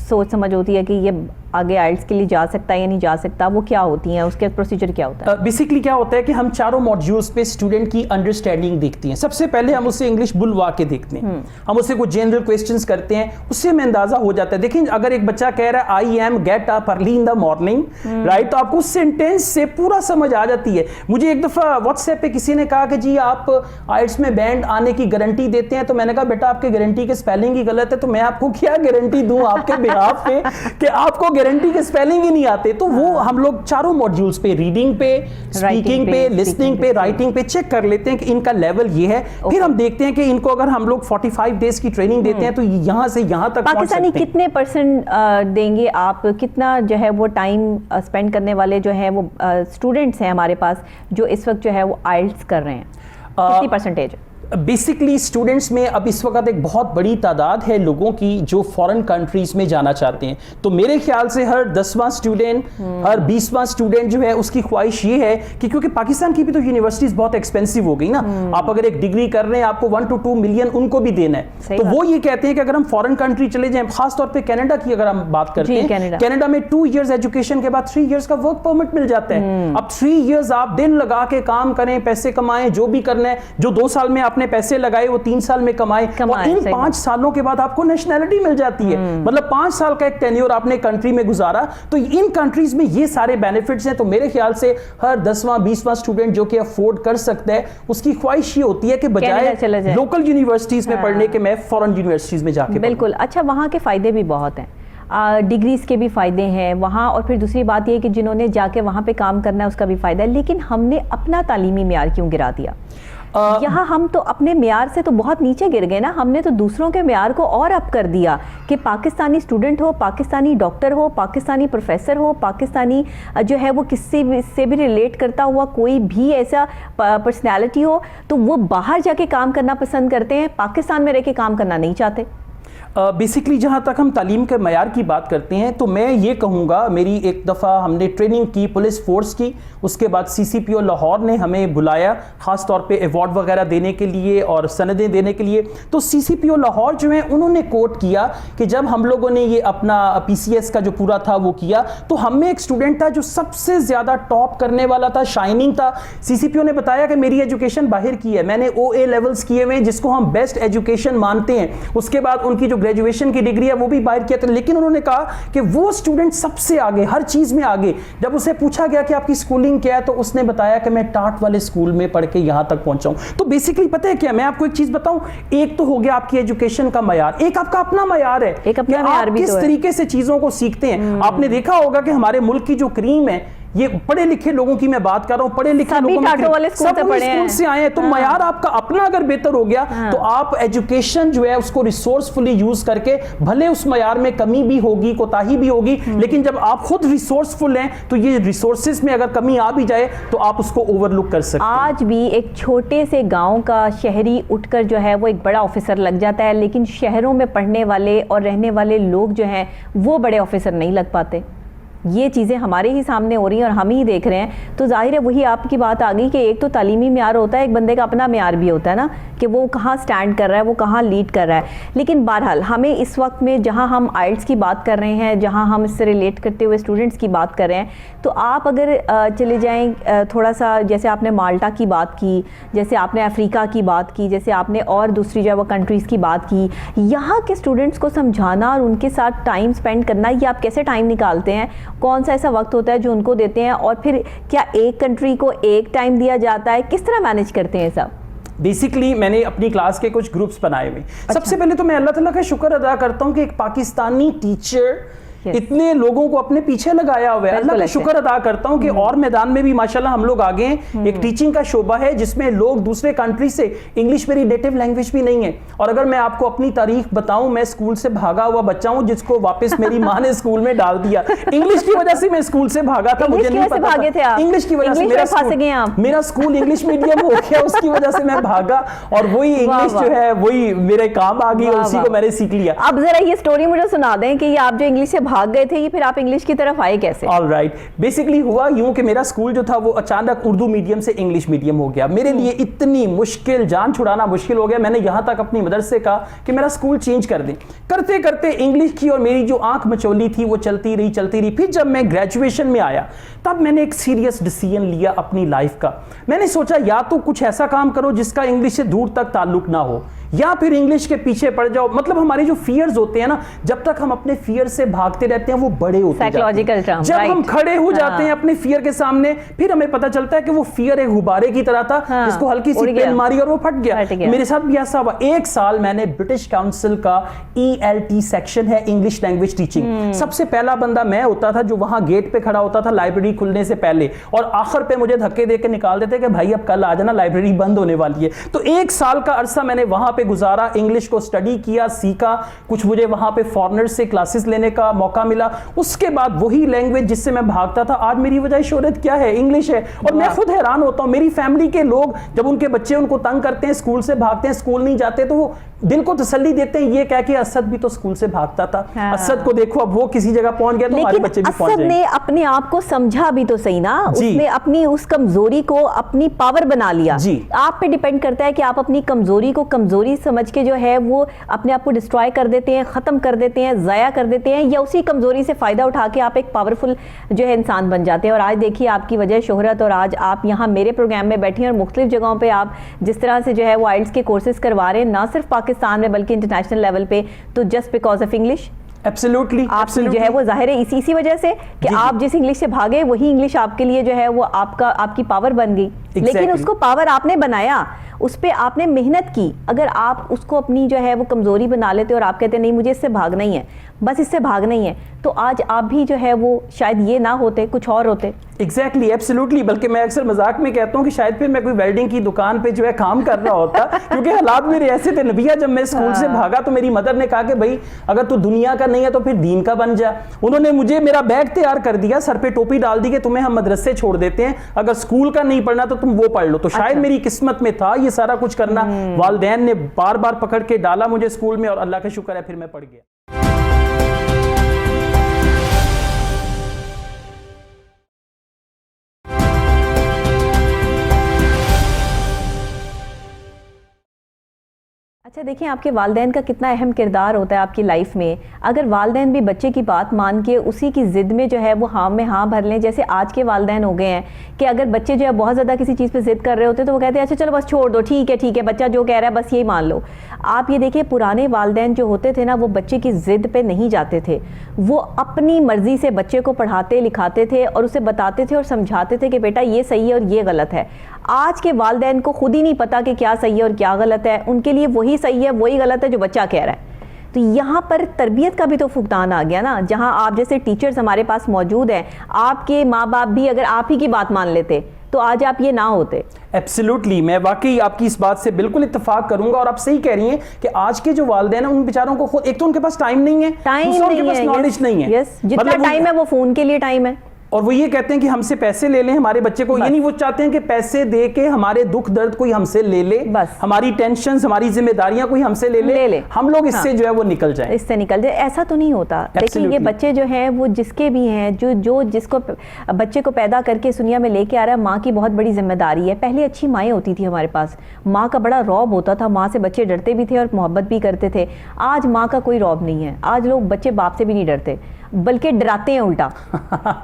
सोच समझ होती है कि ये आगे आइल्स के लिए जा सकता है या नहीं जा सकता, वो क्या होती हैं, उसके प्रोसीजर क्या होता है? बेसिकली क्या होता है कि हम चारों मॉड्यूल्स पे स्टूडेंट की अंडरस्टैंडिंग देखते हैं। सबसे पहले हम उससे इंग्लिश बुलवा के देखते हैं, हम उससे कुछ जनरल क्वेश्चंस करते हैं, उससे हमें अंदाजा हो जाता है। देखिए अगर एक बच्चा कह रहा है I am get up early in the morning, right, तो आपको उस सेंटेंस से पूरा समझ आ जाती है। मुझे एक दफा व्हाट्सएप पे किसी ने कहा कि जी आप आइल्स में बैंड आने की गारंटी देते हैं, तो मैंने कहा बेटा आपके गारंटी के स्पेलिंग ही गलत है, तो मैं आपको क्या गारंटी दूं आपके बिहाफ पे कि आपको गारंटी के स्पेलिंग ही नहीं आते। तो वो हम लोग चारों मॉड्यूल्स पे, रीडिंग पे, स्पीकिंग पे, लिसनिंग पे, राइटिंग पे चेक कर लेते हैं कि इनका लेवल ये है। फिर हम देखते हैं कि इनको अगर हम लोग 45 डेज की ट्रेनिंग देते हैं तो यहाँ से यहाँ तक पाकिस्तानी कितने % देंगे आप, कितना जो है वो टाइम स्पेंड करने वाले जो है वो स्टूडेंट्स हैं हमारे पास जो इस वक्त जो है वो आइल्स कर रहे हैं, कितनी परसेंटेज? बेसिकली स्टूडेंट्स में अब इस वक्त एक बहुत बड़ी तादाद है लोगों की जो फॉरेन कंट्रीज में जाना चाहते हैं। तो मेरे ख्याल से हर 10वां स्टूडेंट, हर 20वां स्टूडेंट जो है उसकी ख्वाहिश ये है कि क्योंकि पाकिस्तान की भी तो यूनिवर्सिटीज बहुत एक्सपेंसिव हो गई ना, आप अगर एक डिग्री कर रहे हैं आपको 1 to 2 मिलियन उनको भी देना है। तो वो ये कहते हैं कि अगर हम फॉरेन कंट्री चले जाएं, खासतौर पर कनाडा की अगर हम बात करते हैं, कनाडा में 2 years एजुकेशन के बाद 3 years का वर्क परमिट मिल जाता है। अब 3 years आप दिन लगा के काम करें, पैसे कमाएं, जो भी करना है, जो 2 साल में आपने पैसे लगाए वो 3 साल में कमाए, और इन 5 सालों के बाद आपको नेशनैलिटी मिल जाती है। मतलब 5 साल का एक टेन्योर आपने कंट्री में गुजारा, तो इन कंट्रीज में ये सारे बेनिफिट्स हैं। तो मेरे ख्याल से हर 10वां 20वां स्टूडेंट जो कि अफोर्ड कर सकता है उसकी ख्वाहिश ये होती है कि बजाय लोकल यूनिवर्सिटीज में पढ़ने के मैं फॉरेन यूनिवर्सिटीज में जाके। बिल्कुल। अच्छा, वहाँ के फायदे भी बहुत हैं, डिग्रीज के भी फ़ायदे हैं वहाँ, और फिर दूसरी बात ये कि जिन्होंने जाके वहाँ पे काम करना है उसका भी फ़ायदा है। लेकिन हमने अपना तालीमी मेयार क्यों गिरा दिया? यहाँ हम तो अपने मेयार से तो बहुत नीचे गिर गए ना, हमने तो दूसरों के मेयार को और अप कर दिया कि पाकिस्तानी स्टूडेंट हो, पाकिस्तानी डॉक्टर हो, पाकिस्तानी प्रोफेसर हो, पाकिस्तानी जो है वो किसी से भी रिलेट करता हुआ कोई भी ऐसा पर्सनैलिटी हो, तो वो बाहर जाके काम करना पसंद करते हैं, पाकिस्तान में रह के काम करना नहीं चाहते। बेसिकली जहाँ तक हम तालीम के मयार की बात करते हैं तो मैं ये कहूँगा, मेरी एक दफ़ा हमने ट्रेनिंग की पुलिस फोर्स की, उसके बाद CCPO लाहौर ने हमें बुलाया ख़ास तौर पे अवार्ड वगैरह देने के लिए और सनदें देने के लिए। तो CCPO लाहौर जो है उन्होंने कोट किया कि जब हम लोगों ने ये अपना PCS का जो पूरा था वो किया, तो हम में एक स्टूडेंट था जो सबसे ज़्यादा टॉप करने वाला था, शाइनिंग था। CCPO ने बताया कि मेरी एजुकेशन बाहर की है, मैंने OA लेवल्स किए हुए हैं जिसको हम बेस्ट एजुकेशन मानते हैं, उसके बाद उनकी जो ग्रेजुएशन की डिग्री है वो भी बाहर किया था। लेकिन उन्होंने कहा कि वो स्टूडेंट सबसे आगे, हर चीज में आगे। जब उसे पूछा गया कि आपकी स्कूलिंग क्या है तो उसने बताया कि मैं टाट वाले स्कूल में पढ़ के यहां तक पहुंचा हूं। तो बेसिकली पता है क्या, मैं आपको एक चीज बताऊं, एक तो हो गया आपकी एजुकेशन का मयार, एक आपका अपना मयार है, एक अपना मयार भी किस तरीके से चीजों को सीखते हैं। आपने देखा होगा कि हमारे मुल्क की जो क्रीम है, ये पढ़े लिखे लोगों की मैं बात कर रहा हूं, पढ़े लिखे लोगों में स्कूल से आए हैं, तो मयार आपका अपना अगर बेहतर हो गया तो आप एजुकेशन जो है उसको रिसोर्सफुली यूज करके, भले उस मयार में कमी भी होगी, कोताही भी होगी, लेकिन जब आप खुद रिसोर्सफुल हैं तो ये रिसोर्सेज में अगर कमी आ भी जाए तो आप उसको ओवरलुक कर सकते हैं। आज भी एक छोटे से गांव का शहरी उठकर जो है वो एक बड़ा ऑफिसर लग जाता है, लेकिन शहरों में पढ़ने वाले और रहने वाले लोग जो हैं वो बड़े ऑफिसर नहीं लग पाते। ये चीज़ें हमारे ही सामने हो रही हैं और हम ही देख रहे हैं। तो जाहिर है वही आपकी बात आ गई कि एक तो तालीमी म्यार होता है, एक बंदे का अपना म्यार भी होता है ना, कि वो कहाँ स्टैंड कर रहा है, वो कहाँ लीड कर रहा है। लेकिन बहरहाल हमें इस वक्त में जहाँ हम आइल्स की बात कर रहे हैं, जहाँ हम इससे रिलेट करते हुए स्टूडेंट्स की बात कर रहे हैं, तो आप अगर चले जाएँ थोड़ा सा, जैसे आपने माल्टा की बात की, जैसे आपने अफ्रीका की बात की, जैसे आपने और दूसरी जो है वो कंट्रीज़ की बात की, यहाँ के स्टूडेंट्स को समझाना और उनके साथ टाइम स्पेंड करना, ये आप कैसे टाइम निकालते हैं? कौन सा ऐसा वक्त होता है जो उनको देते हैं, और फिर क्या एक कंट्री को एक टाइम दिया जाता है, किस तरह मैनेज करते हैं सब? बेसिकली मैंने अपनी क्लास के कुछ ग्रुप्स बनाए हुए। सबसे पहले तो मैं अल्लाह ताला का शुक्र अदा करता हूँ कि एक पाकिस्तानी टीचर इतने लोगों को अपने पीछे लगाया हुआ है। अल्लाह का शुक्र अदा करता हूं कि और मैदान में भी माशाल्लाह हम लोग आगे हैं। एक टीचिंग का शोबा है जिसमें लोग दूसरे कंट्री से, इंग्लिश मेरी नेटिव लैंग्वेज भी नहीं है, और अगर मैं आपको अपनी तारीख बताऊं, मैं स्कूल से भागा हुआ बच्चा हूं जिसको वापस मेरी मां ने स्कूल में डाल दिया। इंग्लिश की वजह से मैं स्कूल से भागा था, मुझे नहीं पता था। इंग्लिश की वजह से मेरा स्कूल इंग्लिश मीडियम हो गया, उसकी वजह से मैं भागा और वही इंग्लिश जो है वही मेरे काम आ गई और उसी को मैंने सीख लिया। अब जरा ये स्टोरी मुझे सुना दें कि आप जो इंग्लिश से भाग गए थे, ये फिर आप इंग्लिश की तरफ आए कैसे? ऑलराइट, बेसिकली हुआ यूं कि मेरा स्कूल जो था वो अचानक उर्दू मीडियम से इंग्लिश मीडियम हो गया। मेरे लिए इतनी मुश्किल, जान छुड़ाना मुश्किल हो गया। मैंने यहां तक अपनी मदर से कहा कि मेरा स्कूल चेंज कर दें। करते करते इंग्लिश की और मेरी जो आंख मचोली थी वो चलती रही। फिर जब मैं ग्रेजुएशन में आया तब मैंने एक सीरियस डिसीजन लिया अपनी लाइफ का। मैंने सोचा या तो कुछ ऐसा काम करो जिसका इंग्लिश से दूर तक ताल्लुक ना हो, या फिर इंग्लिश के पीछे पड़ जाओ। मतलब हमारे जो फियर्स होते हैं ना, जब तक हम अपने फियर से भागते रहते हैं वो बड़े होते हैं। साइकोलॉजिकल टर्म, जब हम खड़े हो जाते हैं अपने फियर के सामने, फिर हमें पता चलता है कि वो फियर एक गुब्बारे की तरह था, जिसको हल्की सी पेन मारी और वो फट गया। मेरे साथ भी ऐसा हुआ। 1 साल मैंने ब्रिटिश काउंसिल का ELT सेक्शन है, इंग्लिश लैंग्वेज टीचिंग, सबसे पहला बंदा मैं होता था जो वहां गेट पे खड़ा होता था लाइब्रेरी खुलने से पहले, और आखिर पे मुझे धक्के देके निकाल देते कि भाई अब कल आ जाना, लाइब्रेरी बंद होने वाली है। तो 1 साल का अरसा मैंने वहां पे गुजारा, इंग्लिश को स्टडी किया, सीखा, कुछ मुझे वहां पे फॉरेनर्स से क्लासेस लेने का मौका मिला। उसके बाद वही लैंग्वेज जिससे मैं भागता था, आज मेरी वजह शोहरत क्या है? इंग्लिश है। और मैं खुद हैरान होता हूं, मेरी फैमिली के लोग जब उनके बच्चे उनको तंग करते हैं, स्कूल से भागते हैं, स्कूल नहीं जाते, तो वो दिल को तसल्ली देते हैं ये कह के असद भी तो स्कूल से भागता था। असद को देखो अब वो किसी जगह पहुंच गया, तो हमारे बच्चे भी पहुंच जाएंगे। असद ने अपने आप को समझा भी तो सही ना, उसने अपनी उस कमजोरी को अपनी पावर बना लिया। आप पे डिपेंड करता है कि आप अपनी कमजोरी को कमजोरी समझ के जो है वो अपने आप को डिस्ट्रॉय कर देते हैं, खत्म कर देते हैं, जाया कर देते हैं, या उसी कमजोरी से फायदा उठा के आप एक पावरफुल जो है इंसान बन जाते हैं। और आज देखिए आपकी वजह शोहरत, और आज आप यहाँ मेरे प्रोग्राम में बैठी हैं और मुख्तलिफ जगहों पे आप जिस तरह से जो है वो आइल्स के कोर्सेज करवा रहे हैं, ना सिर्फ पाकिस्तान में बल्कि इंटरनेशनल लेवल पे, तो just because of English. Absolutely, आप जो है वो जाहिर है इसी वजह से कि आप जिस इंग्लिश से भागे वही इंग्लिश आपके लिए जो है वो आपकी पावर बन गई। लेकिन उसको पावर आपने बनाया, उस पर आपने मेहनत की। अगर आप उसको अपनी जो है वो कमजोरी बना लेते और आप कहते नहीं मुझे इससे भागना ही है, बस इससे भागना ही है, तो आज आप भी जो है वो शायद ये ना होते, कुछ और होते। Exactly, absolutely. बल्कि मैं अक्सर मजाक में कहता हूँ कि शायद फिर मैं कोई वेल्डिंग की दुकान पे जो है काम कर रहा होता, क्योंकि हालात मेरे ऐसे थे। नबिया जब मैं स्कूल से भागा तो मेरी मदर ने कहा कि भाई अगर तू दुनिया का नहीं है तो फिर दीन का बन जा। उन्होंने मुझे मेरा बैग तैयार कर दिया, सर पे टोपी डाल दी कि तुम्हें हम मदरसे छोड़ देते हैं, अगर स्कूल का नहीं पढ़ना तो तुम वो पढ़ लो। तो शायद मेरी किस्मत में था ये सारा कुछ करना। वालिदैन ने बार बार पकड़ के डाला मुझे स्कूल में, और अल्लाह का शुक्र है फिर मैं पढ़ गया। अच्छा देखिए आपके वालिदैन का कितना अहम किरदार होता है आपकी लाइफ में। अगर वालिदैन भी बच्चे की बात मान के उसी की ज़िद में जो है वो हाँ में हाँ भर लें, जैसे आज के वालिदैन हो गए हैं कि अगर बच्चे जो है बहुत ज़्यादा किसी चीज़ पे ज़िद कर रहे होते हैं तो वो कहते हैं अच्छा चलो बस छोड़ दो, ठीक है बच्चा जो कह रहा है बस यही मान लो। आप ये देखिए पुराने वालिदैन जो होते थे ना, वो बच्चे की ज़िद पे नहीं जाते थे, वो अपनी मर्ज़ी से बच्चे को पढ़ाते लिखाते थे और उसे बताते थे और समझाते थे कि बेटा ये सही है और ये गलत है। आज के वालिदैन को खुद ही नहीं पता कि क्या सही है और क्या गलत है, उनके लिए वही सही है वही गलत है जो बच्चा कह रहा है। तो यहाँ पर तरबियत का भी तो फुकदान आ गया ना, जहाँ आप जैसे टीचर्स हमारे पास मौजूद हैं, आपके माँ बाप भी अगर आप ही की बात मान लेते तो आज आप ये ना होते। एब्सोल्युटली, मैं वाकई आपकी इस बात से बिल्कुल इत्तेफाक करूंगा। और आप सही कह रही हैं कि आज के जो वालिदैन हैं उन बेचारों को खुद एक तो उनके पास टाइम नहीं है, उनके पास नॉलेज नहीं है। जितना टाइम है वो फोन के लिए टाइम है, और वो ये कहते हैं कि हमसे पैसे ले लें हमारे बच्चे को, ये नहीं वो चाहते हैं कि पैसे दे के हमारे दुख दर्द कोई हमसे ले ले, बस हमारी टेंशन हमारी जिम्मेदारियां कोई हमसे ले ले। हम लोग इससे जो है वो निकल जाए, इससे निकल जाए। ऐसा तो नहीं होता। देखिए ये बच्चे जो हैं वो जिसके भी हैं, जो जिसको बच्चे को पैदा करके इस दुनिया में लेके आ रहा है, माँ की बहुत बड़ी जिम्मेदारी है। पहले अच्छी माएँ होती थी हमारे पास, माँ का बड़ा रौब होता था, माँ से बच्चे डरते भी थे और मोहब्बत भी करते थे। आज माँ का कोई रौब नहीं है, आज लोग बच्चे बाप से भी नहीं डरते बल्कि डराते हैं उल्टा।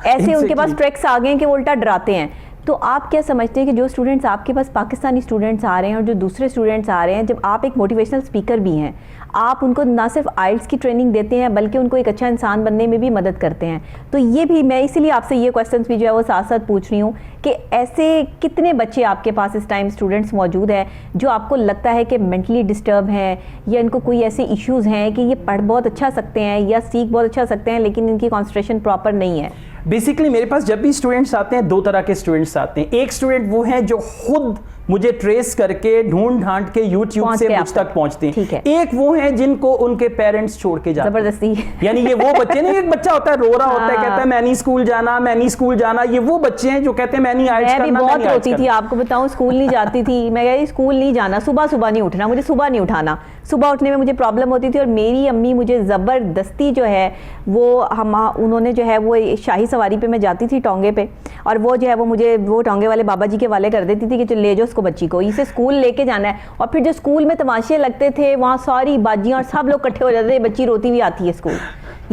ऐसे उनके पास ट्रिक्स आ गए हैं कि वो उल्टा डराते हैं। तो आप क्या समझते हैं कि जो स्टूडेंट्स आपके पास पाकिस्तानी स्टूडेंट्स आ रहे हैं और जो दूसरे स्टूडेंट्स आ रहे हैं, जब आप एक मोटिवेशनल स्पीकर भी हैं, आप उनको ना सिर्फ आइल्स की ट्रेनिंग देते हैं बल्कि उनको एक अच्छा इंसान बनने में भी मदद करते हैं, तो ये भी मैं इसीलिए आपसे ये क्वेश्चंस भी जो है वो साथ साथ पूछ रही हूँ कि ऐसे कितने बच्चे आपके पास इस टाइम स्टूडेंट्स मौजूद हैं जो आपको लगता है कि मेंटली डिस्टर्ब हैं या इनको कोई ऐसे इश्यूज़ हैं कि ये पढ़ बहुत अच्छा सकते हैं या सीख बहुत अच्छा सकते हैं लेकिन इनकी कॉन्सेंट्रेशन प्रॉपर नहीं है? बेसिकली मेरे पास जब भी स्टूडेंट्स आते हैं, दो तरह के स्टूडेंट्स आते हैं। एक स्टूडेंट वो हैं जो खुद मुझे ट्रेस करके ढूंढ ढांड के यूट्यूब से मुझ तक पहुंचते हैं। एक वो हैं जिनको उनके पेरेंट्स छोड़ के जाते हैं जबरदस्ती। यानी ये वो बच्चे नहीं, एक बच्चा होता है रो रहा होता है, कहता है मैं नहीं स्कूल जाना, मैं नहीं स्कूल जाना। ये वो बच्चे हैं जो कहते हैं मैं नहीं आइल्स करना। मैं भी बहुत रोती थी, आपको बताऊं, स्कूल नहीं जाती थी। मैं कहती स्कूल नहीं जाना, सुबह नहीं उठना, मुझे सुबह नहीं उठाना, सुबह उठने में मुझे प्रॉब्लम होती थी और मेरी अम्मी मुझे ज़बरदस्ती जो है वो उन्होंने जो है वो शाही सवारी पे मैं जाती थी टोंगे पे, और वो जो है वो मुझे वो टोंगे वाले बाबा जी के वाले कर देती थी कि चलो ले जाओ उसको, बच्ची को इसे स्कूल लेके जाना है। और फिर जो स्कूल में तमाशे लगते थे वहाँ सारी बाजियाँ और सब लोग इकट्ठे हो जाते थे, बच्ची रोती हुई आती है स्कूल,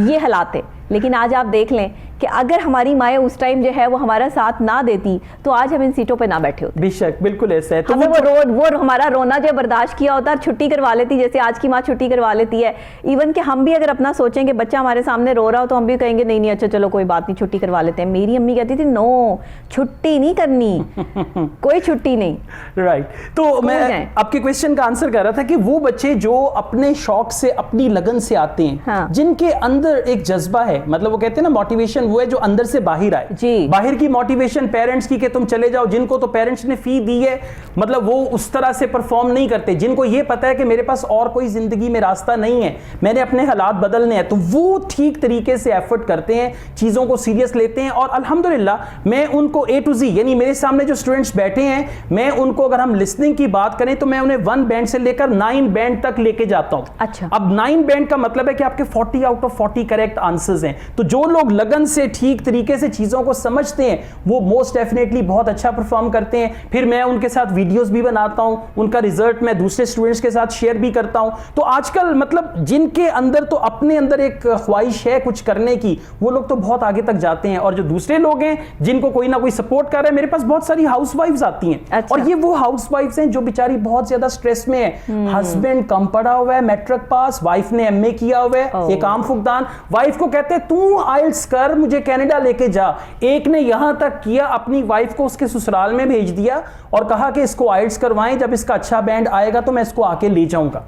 ये हालात है। लेकिन आज आप देख लें कि अगर हमारी माएँ उस टाइम जो है वो हमारा साथ ना देती तो आज हम इन सीटों पे ना बैठे होते। बेशक, बिल्कुल ऐसा है। तो हमें वो हमारा रोना जो बर्दाश्त किया होता, छुट्टी करवा लेती, जैसे आज की माँ छुट्टी करवा लेती है। इवन कि हम भी अगर अपना सोचें कि बच्चा हमारे सामने रो रहा हो तो हम भी कहेंगे नहीं अच्छा चलो कोई बात नहीं, छुट्टी करवा लेते हैं। मेरी अम्मी कहती थी नो, छुट्टी नहीं करनी, कोई छुट्टी नहीं। राइट। तो मैं आपके क्वेश्चन का आंसर कर रहा था कि वो बच्चे जो अपने शौक से, अपनी लगन से आते हैं, हाँ। जिनके अंदर एक जज्बा है, मतलब वो कहते हैं ना मोटिवेशन वो है जो अंदर से बाहर आए जी। बाहर की मोटिवेशन पेरेंट्स की कि तुम चले जाओ, जिनको तो पेरेंट्स ने फी दी है, मतलब वो उस तरह से परफॉर्म नहीं करते। जिनको ये पता है कि मेरे पास और कोई जिंदगी में रास्ता नहीं है, मैंने अपने हालात बदलने हैं, तो वो ठीक तरीके से एफर्ट करते हैं, चीजों को सीरियस लेते हैं। और अल्हम्दुलिल्लाह मैं उनको A to Z, यानी मेरे सामने जो स्टूडेंट्स बैठे हैं, मैं उनको अगर हम लिसनिंग की बात करें तो मैं उन्हें 1 बैंड से लेकर 9 बैंड तक लेके जाता हूं। अच्छा। अब 9 बैंड का मतलब है कि आपके 40 आउट ऑफ 40 करेक्ट आंसर्स हैं। तो जो लोग लगन से ठीक तरीके से चीजों को समझते हैं वो मोस्ट डेफिनेटली बहुत अच्छा परफॉर्म करते हैं। फिर मैं उनके साथ वीडियोस भी बनाता हूं, उनका रिजल्ट मैं दूसरे स्टूडेंट्स के साथ शेयर भी करता हूं। तो आजकल मतलब जिनके अंदर तो अपने अंदर एक ख्वाहिश है कुछ करने की, वो लोग तो बहुत आगे तक जाते हैं। और जो दूसरे लोग हैं जिनको कोई ना कोई सपोर्ट कर रहा है, मेरे पास बहुत सारी हाउसवाइफ्स आती हैं। अच्छा। और ये वो हाउसवाइफ्स हैं जो बेचारी बहुत ज्यादा स्ट्रेस में है। हस्बैंड कम पढ़ा हुआ है, मैट्रिक पास, वाइफ ने MA किया हुआ है, एक आम फुकदान। वाइफ को कहते हैं तू आइल्स कर, मुझे कनाडा लेके जा। एक ने यहां तक किया, अपनी वाइफ को उसके ससुराल में भेज दिया और कहा कि इसको आइल्स करवाएं, जब इसका अच्छा बैंड आएगा तो मैं इसको आके ले जाऊंगा।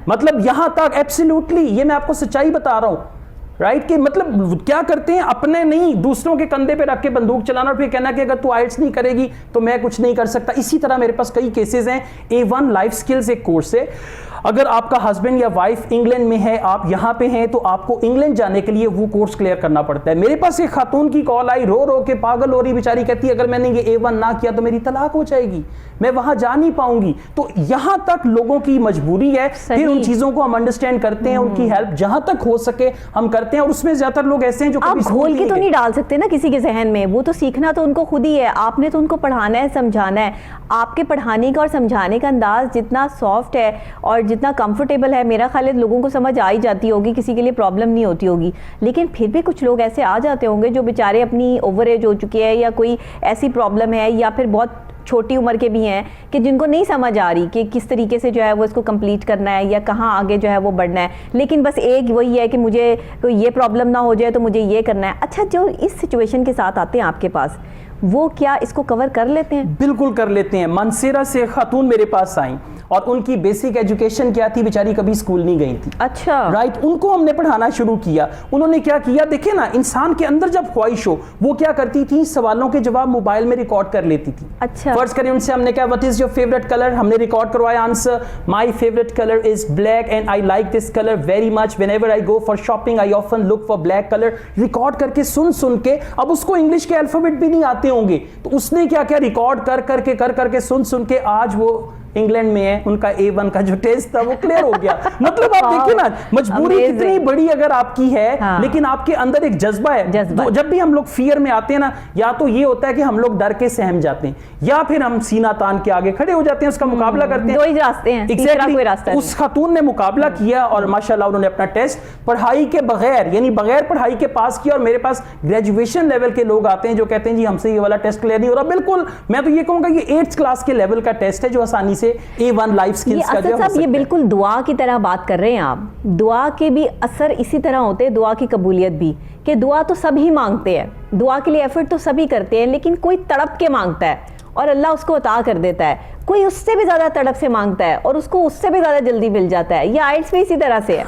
मतलब यहां तक एब्सोल्युटली, ये मैं आपको सच्चाई बता रहा हूं। राइट कि मतलब क्या करते हैं, अपने नहीं दूसरों के कंधे पे रख के बंदूक चलाना और फिर कहना कि अगर तू आइल्स नहीं करेगी तो मैं कुछ नहीं कर सकता। इसी तरह मेरे पास कई केसेस हैं। A1 लाइफ स्किल्स एक कोर्स है। अगर आपका हस्बैंड या वाइफ इंग्लैंड में है, आप यहां पे हैं, तो आपको इंग्लैंड जाने के लिए वो कोर्स क्लियर करना पड़ता है। मेरे पास एक खातून की कॉल आई, रो रो के पागल हो रही बेचारी, कहती है अगर मैंने ये A1 ना किया तो मेरी तलाक हो जाएगी, मैं वहां जा नहीं पाऊंगी। तो यहां तक लोगों की मजबूरी है। फिर उन चीजों को हम अंडरस्टैंड करते हैं, उनकी हेल्प जहां तक हो सके हम करते हैं। और उसमें ज्यादातर लोग ऐसे हैं जो आप घोल के तो नहीं डाल सकते ना किसी के जहन में, वो तो सीखना तो उनको खुद ही है। आपने तो उनको पढ़ाना है, समझाना है। आपके पढ़ाने का और समझाने का अंदाज जितना सॉफ्ट है और जितना कंफर्टेबल है, मेरा ख्याल है लोगों को समझ आ ही जाती होगी, किसी के लिए प्रॉब्लम नहीं होती होगी। लेकिन फिर भी कुछ लोग ऐसे आ जाते होंगे जो बेचारे अपनी ओवर एज हो चुके हैं या कोई ऐसी प्रॉब्लम है या फिर बहुत छोटी उम्र के भी हैं कि जिनको नहीं समझ आ रही कि किस तरीके से जो है वो इसको कंप्लीट करना है या कहाँ आगे जो है वो बढ़ना है। लेकिन बस एक वही है कि मुझे कोई ये प्रॉब्लम ना हो जाए तो मुझे ये करना है। अच्छा, जो इस सिचुएशन के साथ आते हैं आपके पास, वो क्या इसको कवर कर लेते हैं? बिल्कुल कर लेते हैं। मनसेरा से खातून मेरे पास आई और उनकी बेसिक एजुकेशन क्या थी, बेचारी कभी स्कूल नहीं गई थी। अच्छा। राइट। उनको हमने पढ़ाना शुरू किया। उन्होंने क्या किया, देखिए ना, इंसान के अंदर जब ख्वाहिश हो, वो क्या करती थी, सवालों के जवाब मोबाइल में रिकॉर्ड कर लेती थी। अच्छा। फर्ज करें उनसे हमने कहा what is your favourite colour, हमने रिकॉर्ड करवाया answer, my favourite colour is black and I like this colour very much, whenever I go for shopping I often look for black colour. Record करके सुन के, अब उसको English के alphabet भी नहीं आते होंगे, तो उसने क्या किया, रिकॉर्ड कर करके सुन के आज वो इंग्लैंड में है, उनका A1 का जो टेस्ट था वो क्लियर हो गया। मतलब आप देखिए ना, मजबूरी कितनी बड़ी अगर आपकी है, लेकिन आपके अंदर एक जज्बा है। जब भी हम लोग फियर में आते हैं ना, या तो ये होता है कि हम लोग डर के सहम जाते हैं, या फिर हम सीना तान के आगे खड़े हो जाते हैं, उसका मुकाबला करते हैं। दो ही रास्ते हैं, तीसरा कोई रास्ता नहीं। उस खातून ने मुकाबला किया और माशाल्लाह उन्होंने अपना टेस्ट पढ़ाई के बगैर, यानी बगैर पढ़ाई के पास किया। और मेरे पास ग्रेजुएशन लेवल के लोग आते हैं जो कहते हैं जी हमसे ये वाला टेस्ट क्लियर नहीं हो रहा। बिल्कुल, मैं तो ये कहूंगा कि 8th क्लास के लेवल का टेस्ट है जो आसानी से A1 लाइफ स्किल्स का जो है। ये बिल्कुल दुआ की तरह बात कर रहे हैं आप। दुआ के भी असर इसी तरह होते हैं, दुआ की कबूलियत भी, कि दुआ तो सभी मांगते हैं, दुआ के लिए एफर्ट तो सभी करते हैं, लेकिन कोई तड़प के मांगता है और अल्लाह उसको अता कर देता है। कोई उससे भी ज्यादा तड़प से मांगता है और उसको उससे भी ज्यादा जल्दी मिल जाता है। ये आइल्स में इसी तरह से है।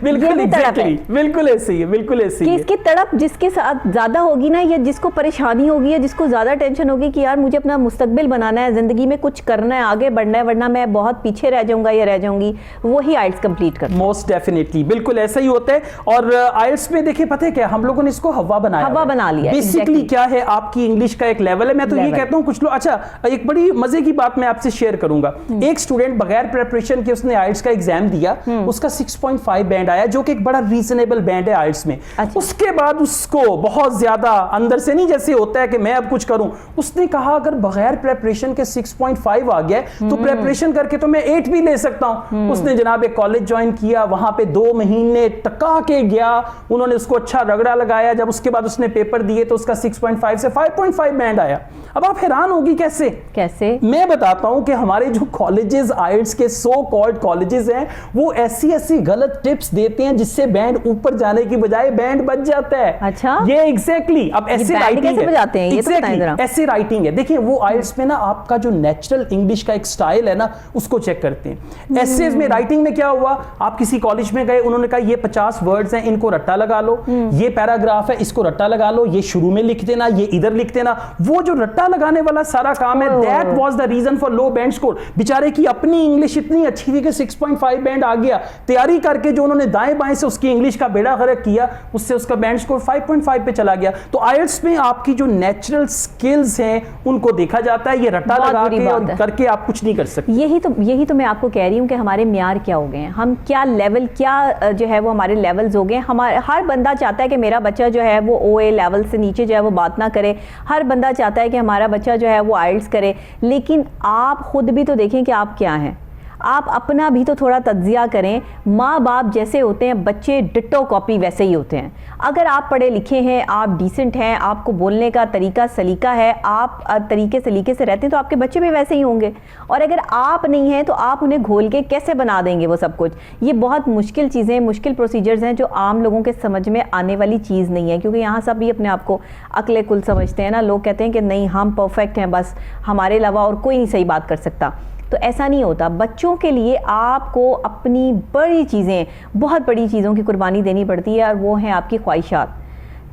बिल्कुल exactly, बिल्कुल ऐसे ही है, बिल्कुल ऐसे ही है। इसकी तड़प जिसके साथ ज्यादा होगी ना, या जिसको परेशानी होगी, या जिसको ज्यादा टेंशन होगी कि यार मुझे अपना मुस्तकबिल बनाना है, जिंदगी में कुछ करना है, आगे बढ़ना है, वरना मैं बहुत पीछे रह जाऊंगा या रह जाऊंगी, वही आइल्स कंप्लीट करता है। मोस्ट डेफिनेटली, बिल्कुल ऐसा ही होता है। और आइल्स में देखिए, पता है क्या, हम लोगों ने इसको हवा बना लिया। बेसिकली क्या है, आपकी इंग्लिश का एक लेवल है। मैं तो ये कहता हूँ कुछ लोग, अच्छा एक बड़ी मजे की बात मैं आपसे शेयर करूंगा। एक स्टूडेंट बगैर प्रिपरेशन के उसने आइल्स का एग्जाम दिया, उसका 6.5 बैंड आया, जो कि एक बड़ा रीजनेबल बैंड है आइल्स में। उसके बाद उसको बहुत ज्यादा अंदर से नहीं जैसे होता है कि मैं अब कुछ करूं, उसने कहा अगर बगैर प्रिपरेशन के 6.5 आ गया तो प्रिपरेशन करके तो मैं 8 भी ले सकता हूं। उसने जनाब एक कॉलेज ज्वाइन किया, वहां पे 2 महीने टका के गया, उन्होंने उसको अच्छा रगड़ा लगाया। जब उसके बाद उसने पेपर दिए तो उसका 6.5 से 5.5 बैंड आया। अब आप हैरान होगी कैसे मैं बताता हूं कि हमारे जो कॉलेजेस आइल्स के सो कॉल्ड कॉलेजेस हैं, वो ऐसी गलत टिप्स देते हैं जिससे बैंड ऊपर जाने की बजाय बैंड बच जाता है। अच्छा, ये एग्जैक्टली अब ऐसे राइटिंग है, ऐसे राइटिंग है। देखिए वो आइल्स में ना आपका जो नेचुरल इंग्लिश का एक स्टाइल है ना, उसको चेक करते हैं। एसेज में राइटिंग में क्या हुआ, आप किसी कॉलेज में गए, उन्होंने कहा ये 50 वर्ड्स हैं, इनको रट्टा लगा लो, ये पैराग्राफ है, इसको रट्टा लगा लो, ये शुरू में लिख देना, ये इधर लिख देना। वो जो रट्टा लगाने वाला सारा काम है, that was the reason for low band score. बेचारे की अपनी इंग्लिश इतनी अच्छी थी कि 6.5 बैंड आ गया। तैयारी करके जो उन्होंने दाएं बाएं से उसकी इंग्लिश का बेड़ा गर्क किया, उससे उसका बैंड स्कोर 5.5 पे चला गया। तो आइल्स में आपकी जो नेचुरल स्किल्स हैं उनको देखा जाता है, ये रट्टा लगा के और करके आप कुछ नहीं कर सकते। यही तो मैं आपको कह रही हूं कि हमारे म्यार क्या हो गए हैं, हम क्या लेवल, क्या जो है वो हमारे लेवल्स हो गए। हमारे हर बंदा चाहता है कि मेरा बच्चा जो है वो OA लेवल से नीचे जो है वो बात ना करे। हर बंदा चाहता है कि हमारा बच्चा जो है वो आइल्स करे। लेकिन आप खुद भी तो देखें कि आप क्या हैं, आप अपना भी तो थोड़ा तज्जिया करें। माँ बाप जैसे होते हैं, बच्चे डिट्टो कॉपी वैसे ही होते हैं। अगर आप पढ़े लिखे हैं, आप डिसेंट हैं, आपको बोलने का तरीका सलीका है, आप तरीके सलीके से रहते हैं, तो आपके बच्चे भी वैसे ही होंगे। और अगर आप नहीं हैं तो आप उन्हें घोल के कैसे बना देंगे वो सब कुछ। ये बहुत मुश्किल चीज़ें, मुश्किल प्रोसीजर्स हैं जो आम लोगों के समझ में आने वाली चीज़ नहीं है, क्योंकि यहाँ सब भी अपने आप को अक्ले कुल समझते हैं ना। लोग कहते हैं कि नहीं हम परफेक्ट हैं, बस हमारे अलावा और कोई नहीं सही बात कर सकता। तो ऐसा नहीं होता। बच्चों के लिए आपको अपनी बड़ी चीज़ें, बहुत बड़ी चीज़ों की कुर्बानी देनी पड़ती है, और वो हैं आपकी ख्वाहिशात।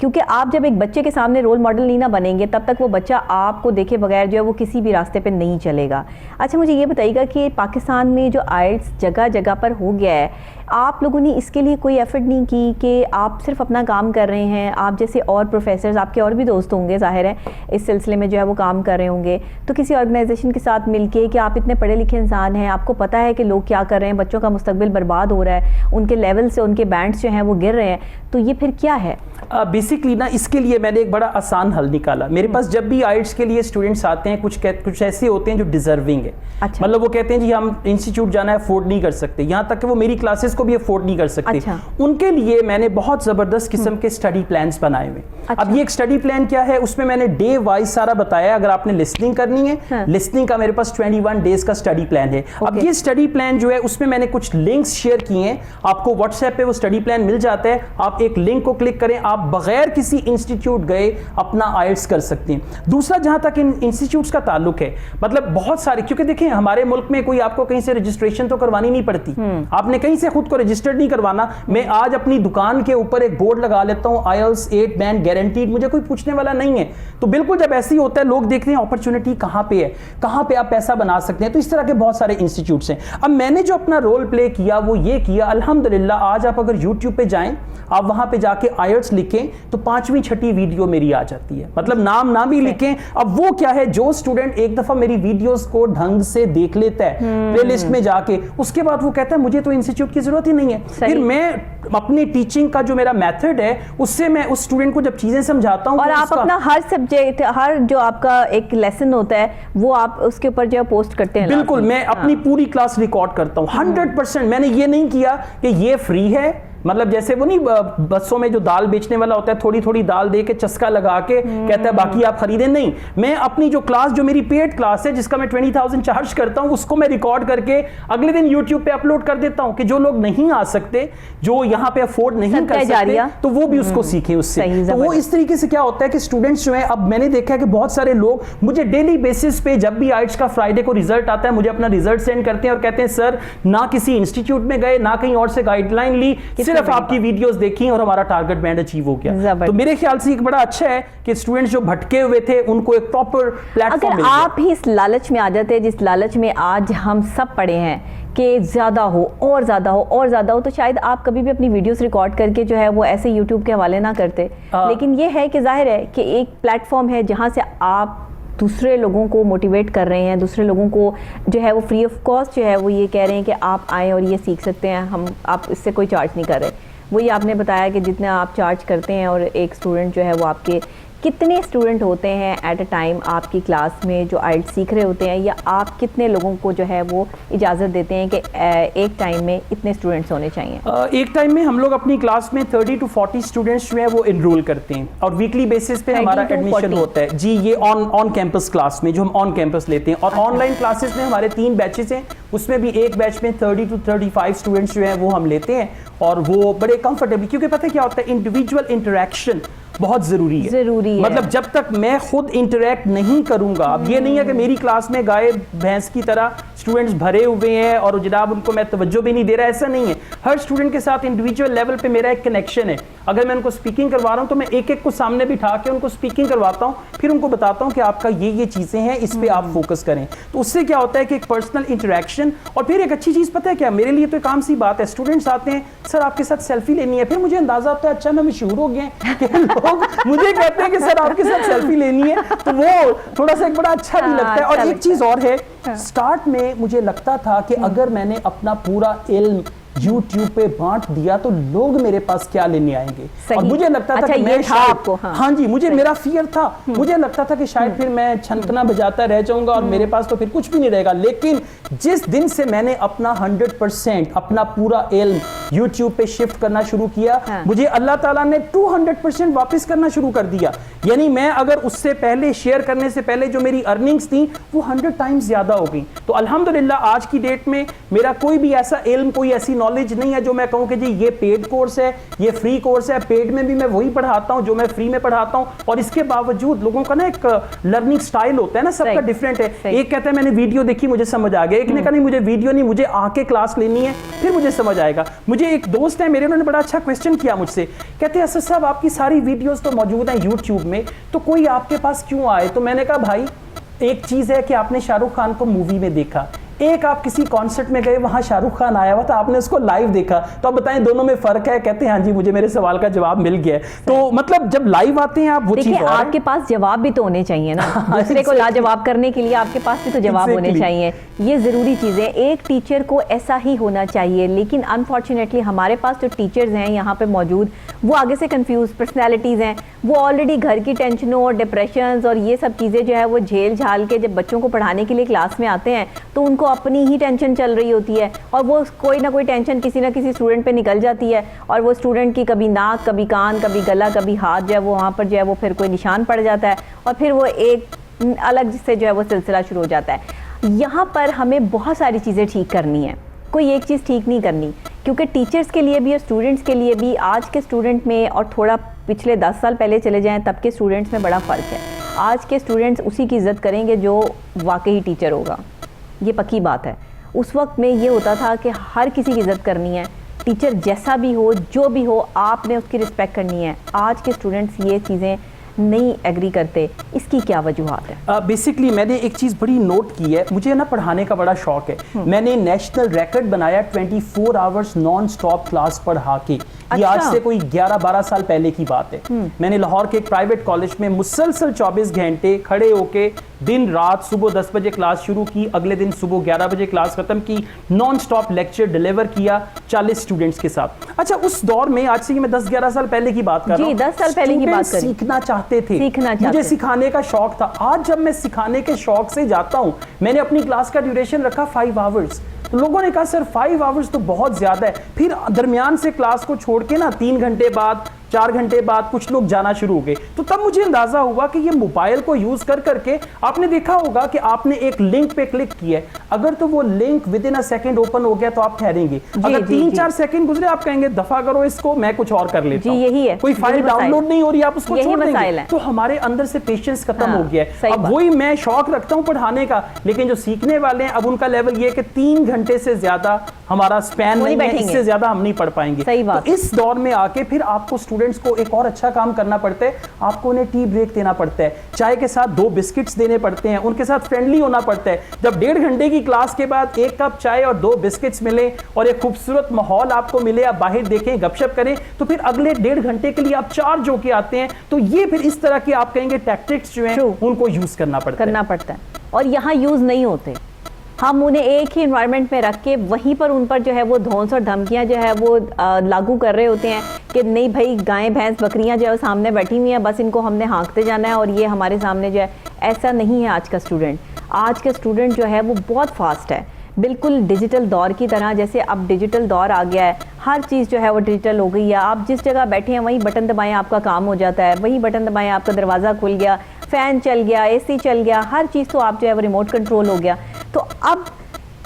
क्योंकि आप जब एक बच्चे के सामने रोल मॉडल नहीं ना बनेंगे, तब तक वो बच्चा आपको देखे बगैर जो है वो किसी भी रास्ते पे नहीं चलेगा। अच्छा, मुझे ये बताइएगा कि पाकिस्तान में जो आइल्स जगह जगह पर हो गया है, आप लोगों ने इसके लिए कोई एफर्ट नहीं की कि आप सिर्फ अपना काम कर रहे हैं? आप जैसे और प्रोफेसर्स, आपके और भी दोस्त होंगे ज़ाहिर है इस सिलसिले में जो है वो काम कर रहे होंगे, तो किसी ऑर्गेनाइजेशन के साथ मिलके कि आप इतने पढ़े लिखे इंसान हैं, आपको पता है कि लोग क्या कर रहे हैं, बच्चों का मुस्तकबिल बर्बाद हो रहा है, उनके लेवल से उनके बैंड्स जो हैं वो गिर रहे हैं, तो ये फिर क्या है? बेसिकली ना इसके लिए मैंने एक बड़ा आसान हल निकाला। मेरे पास जब भी आइल्स के लिए स्टूडेंट्स आते हैं, कुछ ऐसे होते हैं जो डिजर्विंग है। अच्छा। मतलब वो कहते हैं जी हम इंस्टीट्यूट जाना है, अफोर्ड नहीं कर सकते, यहाँ तक कि वो मेरी क्लासेस को भी अफोर्ड नहीं कर सकते। अच्छा। उनके लिए मैंने बहुत जबरदस्त किस्म के स्टडी प्लान्स बनाए हुए। अच्छा। अब ये एक स्टडी प्लान क्या है, उसमें मैंने डे वाइज सारा बताया। अगर आपने लिसनिंग करनी है, हाँ। लिसनिंग का मेरे पास 21 डेज का स्टडी प्लान है। अब ये स्टडी प्लान जो है उसमें मैंने कुछ लिंक्स शेयर किए हैं, आपको व्हाट्सएप पे वो स्टडी प्लान मिल जाता है। आप एक लिंक को क्लिक करें, आप बगैर किसी इंस्टीट्यूट गए अपना आइल्स कर सकते हैं। दूसरा, जहां तक इन इंस्टीट्यूट्स का ताल्लुक है, मतलब बहुत सारे, क्योंकि देखिए हमारे मुल्क में कोई आपको कहीं से रजिस्ट्रेशन तो करवानी नहीं पड़ती, आपने कहीं से खुद को रजिस्टर्ड नहीं करवाना। मैं आज अपनी दुकान के ऊपर एक बोर्ड लगा लेता हूं, आइल्स 8 बैंड गारंटीड, मुझे कोई पूछने वाला नहीं है। तो बिल्कुल जब ऐसे ही होता है, लोग देखते हैं अपॉर्चुनिटी कहां पे है, कहां पे आप पैसा बना सकते हैं। तो इस तरह के बहुत सारे इंस्टीट्यूट्स हैं। अब मैंने जो अपना रोल प्ले किया वो ये किया, अल्हम्दुलिल्लाह आज आप अगर यूट्यूब पे जाएं, आप वहां पे जाके IELTS लिखें तो 5वीं 6ठी वीडियो मेरी आ जाती है, मतलब नाम ना भी लिखें। अब वो क्या है, जो स्टूडेंट एक दफा मेरी वीडियोस को ढंग से देख लेता है प्लेलिस्ट में जाके, उसके बाद वो कहता है मुझे तो इंस्टीट्यूट की जरूरत ही नहीं है। फिर मैं अपनी टीचिंग का जो मेरा मेथड है उससे मैं उस स्टूडेंट को जब चीजें समझाता हूं, और आप अपना हर सब्जेक्ट, हर जो आपका एक लेसन होता है वो आप उसके ऊपर जो पोस्ट करते हैं। बिल्कुल, मैं अपनी पूरी क्लास रिकॉर्ड करता हूं 100%। मैंने ये नहीं किया कि ये फ्री है, मतलब जैसे वो नहीं बसों में जो दाल बेचने वाला होता है, थोड़ी थोड़ी दाल दे के चस्का लगा के कहता है बाकी आप खरीदें। नहीं, मैं अपनी जो क्लास, जो मेरी पेड क्लास है जिसका मैं 20,000 चार्ज करता हूं, उसको मैं रिकॉर्ड करके अगले दिन YouTube पे अपलोड कर देता हूं कि जो लोग नहीं आ सकते, जो यहाँ पे अफोर्ड नहीं कर सकते, तो वो भी उसको सीखें उससे। तो वो इस तरीके से क्या होता है कि स्टूडेंट्स जो है, अब मैंने देखा है कि बहुत सारे लोग मुझे डेली बेसिस पे जब भी IELTS का फ्राइडे को रिजल्ट आता है, मुझे अपना रिजल्ट सेंड करते हैं और कहते हैं सर ना किसी इंस्टीट्यूट में गए, ना कहीं और से गाइडलाइन ली, सिर्फ आपकी वीडियोस देखी और हमारा टारगेट बैंड अचीव हो गया। तो मेरे ख्याल से एक बड़ा अच्छा है कि स्टूडेंट्स जो भटके हुए थे उनको एक प्रॉपर प्लेटफॉर्म मिल गया। अगर आप ही इस लालच में आ जाते हैं जिस लालच में आज हम सब पड़े हैं कि ज़्यादा हो और ज़्यादा हो और ज़्यादा हो, तो शायद आप कभी भी अपनी वीडियोस रिकॉर्ड करके जो है वो ऐसे यूट्यूब के हवाले ना करते। लेकिन ये है कि जाहिर है कि एक प्लेटफॉर्म है जहाँ से आप दूसरे लोगों को मोटिवेट कर रहे हैं, दूसरे लोगों को जो है वो फ्री ऑफ कॉस्ट जो है वो ये कह रहे हैं कि आप आएँ और ये सीख सकते हैं, हम आप इससे कोई चार्ज नहीं कर रहे। वही आपने बताया कि जितना आप चार्ज करते हैं और एक स्टूडेंट जो है वो आपके कितने स्टूडेंट होते हैं एट अ टाइम आपकी क्लास में जो IELTS सीख रहे होते हैं, या आप कितने लोगों को जो है वो इजाज़त देते हैं कि एक टाइम में इतने स्टूडेंट्स होने चाहिए? एक टाइम में हम लोग अपनी क्लास में 30 to 40 स्टूडेंट्स जो है वो इनरोल करते हैं और वीकली बेसिस पे हमारा एडमिशन होता है जी। ये ऑन कैंपस क्लास में जो हम ऑन कैंपस लेते हैं, और ऑनलाइन क्लासेस में हमारे 3 बैचेस हैं, उसमें भी एक बैच में 30 to 35 स्टूडेंट्स जो है वो हम लेते हैं, और वो बड़े कंफर्टेबल, क्योंकि पता है क्या होता है, इंडिविजुअल इंटरेक्शन बहुत जरूरी है। मतलब जब तक मैं खुद इंटरेक्ट नहीं करूंगा, अब ये नहीं है कि मेरी क्लास में गाय भैंस की तरह स्टूडेंट्स भरे हुए हैं और जनाब उनको मैं तवज्जो भी नहीं दे रहा, ऐसा नहीं है। हर स्टूडेंट के साथ इंडिविजुअल लेवल पे मेरा एक कनेक्शन है। अगर मैं उनको स्पीकिंग करवा रहा हूं तो मैं एक एक को सामने बिठा के उनको स्पीकिंग करवाता हूं, फिर उनको बताता हूं कि आपका ये चीजें हैं, इस पे आप फोकस करें। तो उससे क्या होता है कि एक पर्सनल इंटरेक्शन, और फिर एक अच्छी चीज पता है क्या, मेरे लिए तो एक आम सी बात है, स्टूडेंट्स आते हैं सर आपके साथ सेल्फी लेनी है, फिर मुझे अंदाजा होता है अच्छा मैं मशहूर हो गया कि लोग मुझे कहते हैं कि सर आपके साथ सेल्फी लेनी है, तो वो थोड़ा सा एक बड़ा अच्छा भी लगता है। और एक चीज और है, स्टार्ट में मुझे लगता था कि अगर मैंने अपना पूरा इल्म YouTube पे बांट दिया तो लोग मेरे पास क्या लेने आएंगे, और मुझे लगता था कि मैं शायद हाँ जी, मुझे मेरा फियर था, मुझे लगता था कि शायद फिर मैं छनकना बजाता रह जाऊंगा और मेरे पास तो फिर कुछ भी नहीं रहेगा। लेकिन जिस दिन से मैंने अपना 100% अपना पूरा इल्म YouTube पे शिफ्ट करना शुरू किया, मुझे अल्लाह ताला ने 200% वापस करना शुरू कर दिया। यानी मैं अगर उससे पहले शेयर करने से पहले जो मेरी अर्निंग्स थी वो 100 टाइम्स ज्यादा हो गई। तो अल्हम्दुलिल्लाह आज की डेट में मेरा कोई भी ऐसा इल्म, कोई ऐसी नॉलेज नहीं है जो मैं कहूं कि जी ये पेड कोर्स है, ये फ्री कोर्स है। पेड में भी मैं वही पढ़ाता हूं जो मैं फ्री में पढ़ाता हूं, और इसके बावजूद लोगों का ना एक लर्निंग स्टाइल होता है ना, सबका डिफरेंट है। एक कहता है मैंने वीडियो देखी मुझे समझ आ गया, एक ने कहा नहीं मुझे वीडियो नहीं, मुझे आके क्लास लेनी है फिर मुझे समझ आएगा। मुझे एक दोस्त है मेरे, उन्होंने बड़ा अच्छा क्वेश्चन किया मुझसे, कहते हैं असद साहब आपकी सारी वीडियोस तो मौजूद हैं YouTube में, तो कोई आपके पास क्यों आए? तो मैंने कहा भाई एक चीज है कि आपने शाहरुख खान को मूवी में देखा, एक आप किसी कॉन्सर्ट में गए वहां शाहरुख खान आया हुआ था, आपने उसको लाइव देखा, तो आप बताएं दोनों में फर्क है? कहते हैं हाँ जी मुझे मेरे सवाल का जवाब मिल गया। तो मतलब जब लाइव आते हैं आप वो चीज, आपके पास जवाब भी तो होने चाहिए ना, दूसरे को लाजवाब करने के लिए आपके पास भी तो जवाब होने चाहिए। ये जरूरी चीज है, एक टीचर को ऐसा ही होना चाहिए। लेकिन अनफॉर्चुनेटली हमारे पास जो टीचर्स हैं यहाँ पे मौजूद, वो आगे से कंफ्यूज पर्सनैलिटीज हैं, वो ऑलरेडी घर की टेंशनों और डिप्रेशन और ये सब चीज़ें जो है वो झेल झाल के जब बच्चों को पढ़ाने के लिए क्लास में आते हैं तो उनको अपनी ही टेंशन चल रही होती है, और वो कोई ना कोई टेंशन किसी ना किसी स्टूडेंट पे निकल जाती है, और वो स्टूडेंट की कभी नाक, कभी कान, कभी गला, कभी हाथ जो है वो वहाँ पर जो है वो फिर कोई निशान पड़ जाता है, और फिर वो एक अलग से जो है वो सिलसिला शुरू हो जाता है। यहाँ पर हमें बहुत सारी चीज़ें ठीक करनी है, कोई एक चीज़ ठीक नहीं करनी, क्योंकि टीचर्स के लिए भी और स्टूडेंट्स के लिए भी आज के स्टूडेंट में और थोड़ा पिछले 10 साल पहले चले जाएं तब के स्टूडेंट्स में बड़ा फ़र्क है। आज के स्टूडेंट्स उसी की इज़्ज़त करेंगे जो वाकई टीचर होगा, ये पक्की बात है। उस वक्त में ये होता था कि हर किसी की इज़्ज़त करनी है, टीचर जैसा भी हो, जो भी हो, आपने उसकी रिस्पेक्ट करनी है। आज के स्टूडेंट्स ये चीज़ें नहीं एग्री करते, इसकी क्या वजूहात है? बेसिकली मैंने एक चीज़ बड़ी नोट की है, मुझे ना पढ़ाने का बड़ा शौक है। मैंने नेशनल रिकॉर्ड बनाया 24 आवर्स नॉन स्टॉप क्लास पढ़ा के। ये आज से कोई 11-12 साल पहले की बात है। मैंने लाहौर के एक प्राइवेट कॉलेज में मुसलसल 24 घंटे खड़े होके दिन रात सुबह 10 बजे क्लास शुरू की, अगले दिन सुबह 11 बजे क्लास खत्म की, नॉन स्टॉप लेक्चर डिलीवर किया 40 स्टूडेंट्स के साथ। अच्छा, उस दौर में आज से मैं 10-11 साल पहले की बात कर रहा हूँ, 10 साल पहले की बात करी। सीखना चाहते थे, मुझे सिखाने का शौक था। आज जब मैं सिखाने के शौक से जाता हूँ, मैंने अपनी क्लास का ड्यूरेशन रखा 5 आवर्स। तो लोगों ने कहा सर 5 आवर्स तो बहुत ज्यादा है। फिर दरमियान से क्लास को छोड़ के ना 3 घंटे बाद 4 घंटे बाद कुछ लोग जाना शुरू हो गए। तो तब मुझे अंदाजा हुआ कि ये मोबाइल को यूज कर करके आपने देखा होगा कि आपने एक लिंक पे क्लिक किया है, अगर तो वो link with in a second open हो गया तो आप ठहरेंगे। अगर 3-4 सेकंड गुजरे आप कहेंगे दफा करो इसको, मैं कुछ और कर लेता हूं। यही है, कोई फाइल डाउनलोड नहीं हो रही, आप उसको छोड़ देंगे। तो हमारे अंदर से पेशेंस खत्म हो गया है। अब वही मैं शौक रखता हूं पढ़ाने का, लेकिन जो सीखने वाले हैं अब उनका लेवल ये है कि 3 घंटे से ज्यादा हमारा स्पैन नहीं है, इससे ज्यादा हम नहीं पढ़ पाएंगे। तो इस दौर में आके फिर आपको स्टूडेंट्स को एक और अच्छा काम करना पड़ता है, आपको उन्हें टी ब्रेक देना पड़ता है, चाय के साथ 2 बिस्किट्स देने पड़ते हैं, उनके साथ फ्रेंडली होना पड़ता है। जब 1.5 घंटे की क्लास के बाद 1 कप चाय और 2 बिस्किट्स मिले और एक खूबसूरत माहौल आपको मिले, आप बाहर देखें, गपशप करें, तो फिर अगले 1.5 घंटे के लिए आप चार्ज होके आते हैं। तो ये फिर इस तरह के आप कहेंगे टैक्टिक्स जो हैं उनको यूज करना पड़ता है और यहाँ यूज नहीं होते। हम उन्हें एक ही इन्वायरमेंट में रख के वहीं पर उन पर जो है वो धौंस और धमकियां जो है वो लागू कर रहे होते हैं कि नहीं भाई गायें भैंस बकरियां जो है सामने बैठी हुई हैं, बस इनको हमने हाँकते जाना है और ये हमारे सामने जो है। ऐसा नहीं है आज का स्टूडेंट। आज का स्टूडेंट जो है वो बहुत फास्ट है, बिल्कुल डिजिटल दौर की तरह। जैसे अब डिजिटल दौर आ गया है, हर चीज़ जो है वो डिजिटल हो गई है। आप जिस जगह बैठे हैं वहीं बटन दबाएं आपका काम हो जाता है, वहीं बटन दबाएं आपका दरवाज़ा खुल गया, फ़ैन चल गया, AC चल गया, हर चीज़ तो आप जो है वो रिमोट कंट्रोल हो गया। तो अब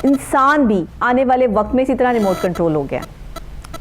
इंसान भी आने वाले वक्त में इसी तरह रिमोट कंट्रोल हो गया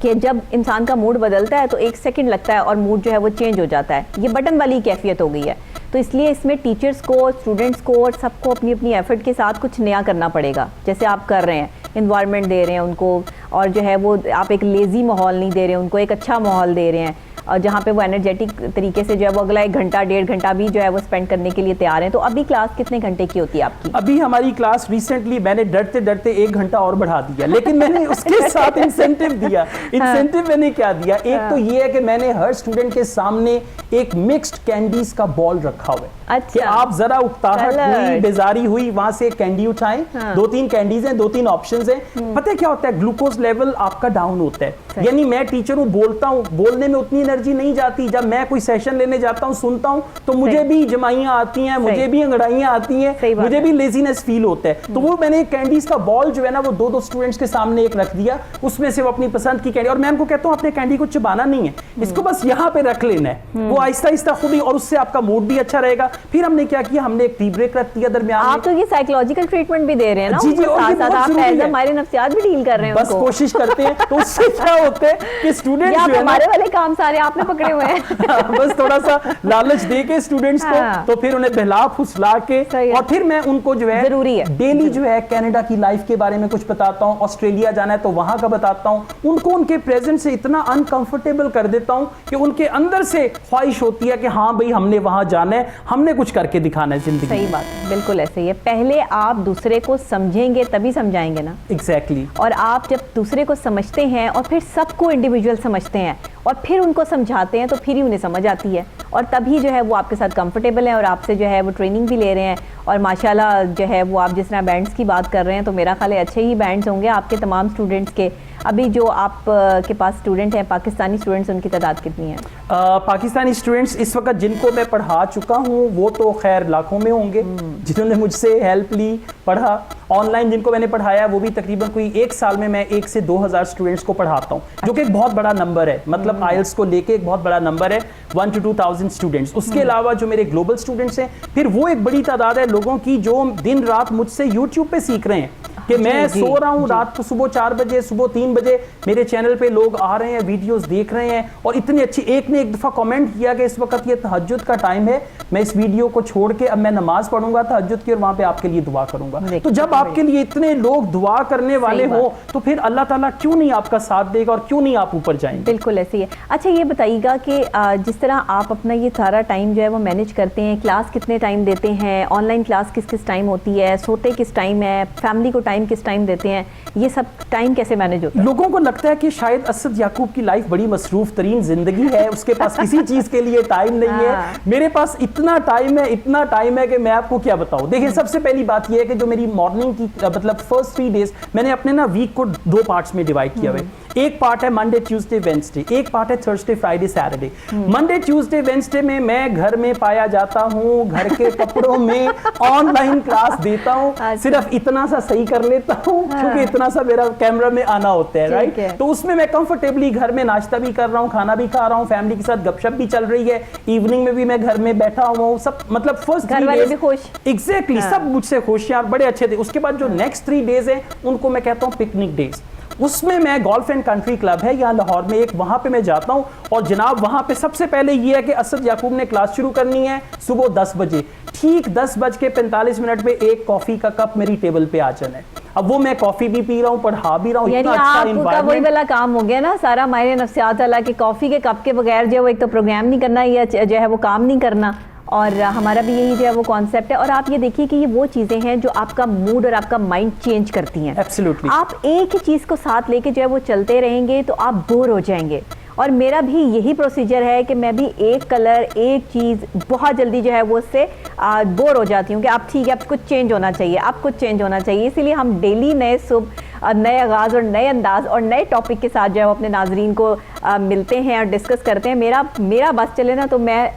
कि जब इंसान का मूड बदलता है तो 1 सेकंड लगता है और मूड जो है वो चेंज हो जाता है। ये बटन वाली कैफियत हो गई है। तो इसलिए इसमें टीचर्स को, स्टूडेंट्स को और सबको अपनी अपनी एफर्ट के साथ कुछ नया करना पड़ेगा। जैसे आप कर रहे हैं, इन्वायरमेंट दे रहे हैं उनको, और जो है वो आप एक लेज़ी माहौल नहीं दे रहे हैं उनको, एक अच्छा माहौल दे रहे हैं और जहाँ पे वो एनर्जेटिक तरीके से जो है वो अगला 1 घंटा 1.5 घंटा भी जो है वो स्पेंड करने के लिए तैयार हैं। तो अभी क्लास कितने घंटे की होती है आपकी? अभी हमारी क्लास रिसेंटली मैंने डरते डरते 1 घंटा और बढ़ा दिया, लेकिन मैंने उसके साथ इंसेंटिव दिया। इंसेंटिव मैंने क्या दिया? एक तो ये है कि मैंने हर स्टूडेंट के सामने एक मिक्स्ड कैंडीज का बॉल रखा हुआ है। अच्छा। कि आप जरा उकताहट हुई, बेजारी हुई, वहां से एक कैंडी उठाएं। 2-3 कैंडीज हैं, 2-3 ऑप्शंस हैं। पता है क्या होता है? ग्लूकोज लेवल आपका डाउन होता है। यानी मैं टीचर हूं, बोलता हूं, बोलने में उतनी एनर्जी नहीं जाती। जब मैं कोई सेशन लेने जाता हूं, सुनता हूं, तो मुझे भी जमाइयां आती हैं, मुझे भी अंगड़ाइयां आती हैं, मुझे भी लेजीनेस फील होता है। तो वो मैंने कैंडीज का बॉल जो है ना वो 2-2 स्टूडेंट्स के सामने एक रख दिया, उसमें से वो अपनी पसंद की कैंडी, और मैम को कहता हूं आपने कैंडी को चबाना नहीं है, इसको बस यहाँ पे रख लेना है। वो आहिस्ता आहिस्ता खुद ही, और उससे आपका मूड भी अच्छा रहेगा। फिर हमने क्या किया? हमने एक टी ब्रेक रख दिया दरमियान में। आप तो ये साइकोलॉजिकल ट्रीटमेंट भी दे रहे हैं ना? जी जी, और ये बहुत आप जरूरी है। हमारे नफ्सियात भी डील कर रहे हैं, बस कोशिश करते हैं। तो उससे क्या होता है कि स्टूडेंट जो है हमारे वाले काम सारे आपने पकड़े हुए हैं। बस थोड़ा सा लालच दे के स्टूडेंट्स को, तो फिर उन्हें बहला फुसला के, और फिर मैं उनको जो है जरूरी है डेली जो है कनाडा की लाइफ के बारे में कुछ बताता हूँ, ऑस्ट्रेलिया जाना है तो वहां का बताता हूँ। उनको उनके प्रेजेंट से इतना अनकंफर्टेबल कर देता हूँ कि उनके अंदर से ख्वाहिश होती है कि हाँ भाई हमने वहां जाना है, हमने कुछ करके दिखाना है जिंदगी। सही बात, बिल्कुल ऐसे ही है। पहले आप दूसरे को समझेंगे तभी समझाएंगे ना। एग्जैक्टली। और आप जब दूसरे को समझते हैं और फिर सबको इंडिविजुअल समझते हैं और फिर उनको समझाते हैं तो फिर ही उन्हें समझ आती है, और तभी जो है वो आपके साथ कंफर्टेबल है और आपसे जो है वो ट्रेनिंग भी ले रहे हैं। और माशाल्लाह जो है वो आप जिस तरह बैंड्स की बात कर रहे हैं तो मेरा ख्याल है अच्छे ही बैंड्स होंगे आपके तमाम स्टूडेंट्स के। अभी जो आप के पास स्टूडेंट हैं पाकिस्तानी स्टूडेंट्स, उनकी तादाद कितनी है? पाकिस्तानी स्टूडेंट्स इस वक्त जिनको मैं पढ़ा चुका हूँ वो तो खैर लाखों में होंगे, जिन्होंने मुझसे हेल्प ली, पढ़ा। ऑनलाइन जिनको मैंने पढ़ाया वो भी तकरीबन कोई 1 साल में मैं 1 से 2,000 स्टूडेंट्स को पढ़ाता हूँ, जो कि एक बहुत बड़ा नंबर है। मतलब आइल्स को लेके एक बहुत बड़ा नंबर है, 1 to 2,000 स्टूडेंट्स। उसके अलावा जो मेरे ग्लोबल स्टूडेंट्स हैं, फिर वो एक बड़ी तादाद है लोगों की जो दिन रात मुझसे यूट्यूब पे सीख रहे हैं। कि मैं जी, सो रहा हूँ रात को, सुबह 4 बजे, सुबह 3 बजे मेरे चैनल पे लोग आ रहे हैं, वीडियोस देख रहे हैं, और इतनी अच्छी, एक ने एक दफा कमेंट किया कि इस वक्त ये तहज्जुद का टाइम है, मैं इस वीडियो को छोड़ के अब मैं नमाज पढ़ूंगा तहज्जुद की और वहां पे आपके लिए दुआ करूंगा। तो जब आपके लिए इतने लोग दुआ करने वाले हो तो फिर अल्लाह ताला क्यों नहीं आपका साथ देगा और क्यों नहीं आप ऊपर जाएंगे? बिल्कुल ऐसे ही है। अच्छा ये बताइएगा कि जिस तरह आप अपना ये सारा टाइम जो है वो मैनेज करते हैं, क्लास कितने टाइम देते हैं, ऑनलाइन क्लास किस किस टाइम होती है, सोते किस टाइम है, फैमिली को टाइम किस टाइम देते हैं, ये सब टाइम कैसे मैनेज होता है? लोगों को लगता है कि शायद असद याकूब की लाइफ बड़ी मसरूफ तरीन जिंदगी है, उसके पास किसी चीज के लिए टाइम नहीं है। मेरे पास इतना टाइम है कि मैं आपको क्या बताऊं। देखिए सबसे पहली बात यह है कि जो मेरी मॉर्निंग की मतलब फर्स्ट 3 डेज मैंने अपने ना वीक को 2 पार्ट्स में डिवाइड किया हुआ है। एक पार्ट है मंडे ट्यूसडे वेडनेसडे, एक पार्ट है Thursday Friday Saturday. Monday Tuesday Wednesday में मैं घर में पाया जाता हूँ, घर के कपड़ों में ऑनलाइन क्लास देता हूँ, सिर्फ इतना सा सही कर लेता हूँ क्योंकि इतना सा मेरा कैमरा में आना होता है, राइट। तो उसमें मैं कंफर्टेबली घर में नाश्ता भी कर रहा हूँ, खाना भी खा रहा हूँ, फैमिली के साथ गपशप भी चल रही है, इवनिंग में भी मैं घर में बैठा हुआ हूँ, सब मतलब फर्स्ट घर वाले भी खुश, एग्जैक्टली सब मुझसे खुश यार, बड़े अच्छे थे। उसके बाद जो नेक्स्ट 3 डेज है उनको मैं कहता हूँ पिकनिक डेज। उसमें मैं गोल्फ एंड कंट्री क्लब है यहाँ लाहौर में एक, वहां पे मैं जाता हूं और जनाब वहां पे सबसे पहले ये है कि असद याकूब ने क्लास शुरू करनी है सुबह 10 बजे, ठीक 10:45 पे एक कॉफी का कप मेरी टेबल पे आ जाना है। अब वो मैं कॉफी भी पी रहा हूँ, पढ़ा भी रहा हूँ, इतना अच्छा एनवायरनमेंट, वही वाला काम हो गया ना सारा मायने नफ्सियात वाला कि कॉफी के कप के बगैर जो है एक तो प्रोग्राम नहीं करना या जो है वो काम नहीं करना, और हमारा भी यही जो है वो कॉन्सेप्ट है। और आप ये देखिए कि ये वो चीज़ें हैं जो आपका मूड और आपका माइंड चेंज करती हैं। Absolutely. आप एक ही चीज़ को साथ लेके जो है वो चलते रहेंगे तो आप बोर हो जाएंगे। और मेरा भी यही प्रोसीजर है कि मैं भी एक कलर, एक चीज़ बहुत जल्दी जो है वो उससे बोर हो जाती हूँ कि आप ठीक है, अब कुछ चेंज होना चाहिए, अब कुछ चेंज होना चाहिए। इसीलिए हम डेली नए सुबह नए आगाज़ और नए अंदाज और नए टॉपिक के साथ जो है वो अपने नाजरीन को मिलते हैं और डिस्कस करते हैं। मेरा बस चले ना तो मैं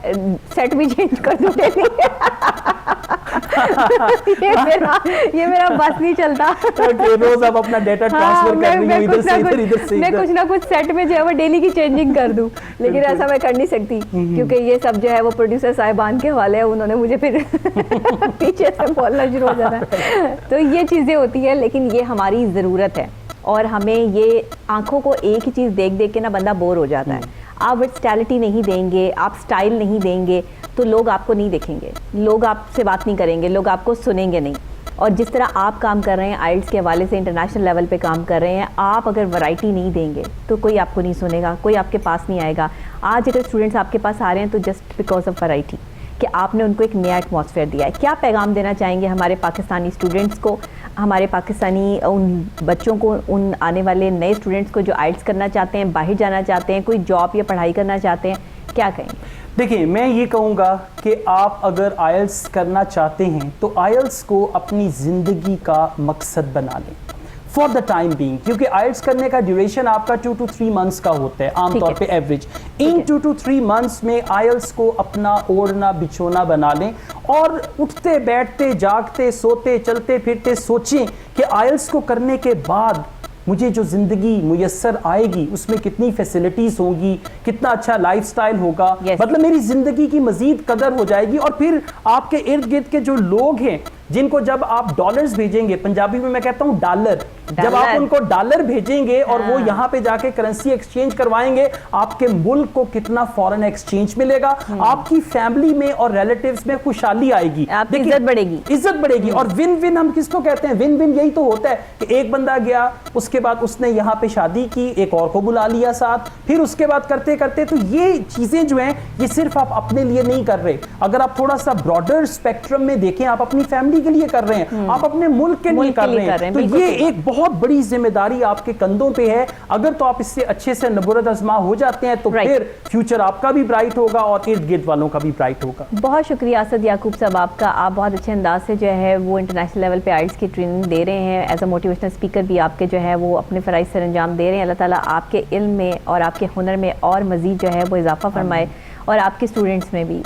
सेट भी चेंज कर दूँ डेली। ये मेरा बस नहीं चलता। रोज आप अपना डेटा ट्रांसफर कर रही हो इधर से इधर से मैं कुछ ना कुछ सेट में जो है वो डेली की चेंजिंग कर दूं, लेकिन ऐसा मैं कर नहीं सकती क्योंकि ये सब जो है वो प्रोड्यूसर साहिबान के हवाले है, उन्होंने मुझे फिर पीछे से बोलना शुरू हो जाना है। तो ये चीज़ें होती है, लेकिन ये हमारी ज़रूरत है और हमें ये आंखों को एक ही चीज़ देख देख के ना बंदा बोर हो जाता है। आप वर्सटैलिटी नहीं देंगे, आप स्टाइल नहीं देंगे तो लोग आपको नहीं देखेंगे, लोग आपसे बात नहीं करेंगे, लोग आपको सुनेंगे नहीं। और जिस तरह आप काम कर रहे हैं आइल्स के हवाले से, इंटरनेशनल लेवल पे काम कर रहे हैं, आप अगर वैरायटी नहीं देंगे तो कोई आपको नहीं सुनेगा, कोई आपके पास नहीं आएगा। आज अगर स्टूडेंट्स आपके पास आ रहे हैं तो जस्ट बिकॉज ऑफ वैरायटी, कि आपने उनको एक नया एटमॉस्फेयर दिया है। क्या पैगाम देना चाहेंगे हमारे पाकिस्तानी स्टूडेंट्स को, हमारे पाकिस्तानी उन बच्चों को, उन आने वाले नए स्टूडेंट्स को जो आइल्स करना चाहते हैं, बाहर जाना चाहते हैं, कोई जॉब या पढ़ाई करना चाहते हैं, क्या कहेंगे? देखिए मैं ये कहूँगा कि आप अगर आयल्स करना चाहते हैं तो आयल्स को अपनी ज़िंदगी का मकसद बना लें फॉर द टाइम बीइंग, क्योंकि आयल्स करने का ड्यूरेशन आपका 2 to 3 मंथ्स का होता है आमतौर पे एवरेज। इन 2 to 3 मंथ्स में आयल्स को अपना ओढ़ना बिछोना बना लें और उठते बैठते जागते सोते चलते फिरते सोचें कि आयल्स को करने के बाद मुझे जो ज़िंदगी मुयस्सर आएगी उसमें कितनी फैसिलिटीज़ होंगी, कितना अच्छा लाइफस्टाइल होगा, मतलब मेरी ज़िंदगी की मज़ीद कदर हो जाएगी। और फिर आपके इर्द गिर्द के जो लोग हैं जिनको जब आप डॉलर्स भेजेंगे, पंजाबी में मैं कहता हूँ डॉलर, जब आप उनको डॉलर भेजेंगे और वो यहाँ पे जाके करेंसी एक्सचेंज करवाएंगे, आपके मुल्क को कितना फॉरेन एक्सचेंज मिलेगा, आपकी फैमिली में और रिलेटिव्स में खुशहाली आएगी, इज्जत बढ़ेगी। और विन विन हम किसको कहते हैं? विन विन यही तो होता है कि एक बंदा गया, उसके बाद उसने यहाँ पे शादी की, एक और को बुला लिया साथ, फिर उसके बाद करते करते, तो ये चीजें जो हैं ये सिर्फ आप अपने लिए नहीं कर रहे। अगर आप थोड़ा सा ब्रॉडर स्पेक्ट्रम में देखें, आप अपनी फैमिली के लिए कर रहे हैं, आप अपने मुल्क के लिए कर रहे हैं, तो ये एक बहुत बड़ी जिम्मेदारी आपके कंधों पे है। अगर तो आप इससे अच्छे से नबूरत आज़मा हो जाते हैं तो फिर फ्यूचर आपका भी ब्राइट होगा और इर्द गिर्द वालों का भी ब्राइट होगा। बहुत शुक्रिया असद याकूब साहब आपका, आप बहुत अच्छे अंदाज से जो है वो इंटरनेशनल लेवल पे आइल्स की ट्रेनिंग दे रहे हैं। एज अ मोटिवेशनल स्पीकर भी आपके जो है वो अपने फ़राइज़ सर अंजाम दे रहे हैं। अल्लाह ताला आपके इल्म में और आपके हुनर में और मज़ीद जो है वो इजाफा फरमाए और आपके स्टूडेंट्स में भी।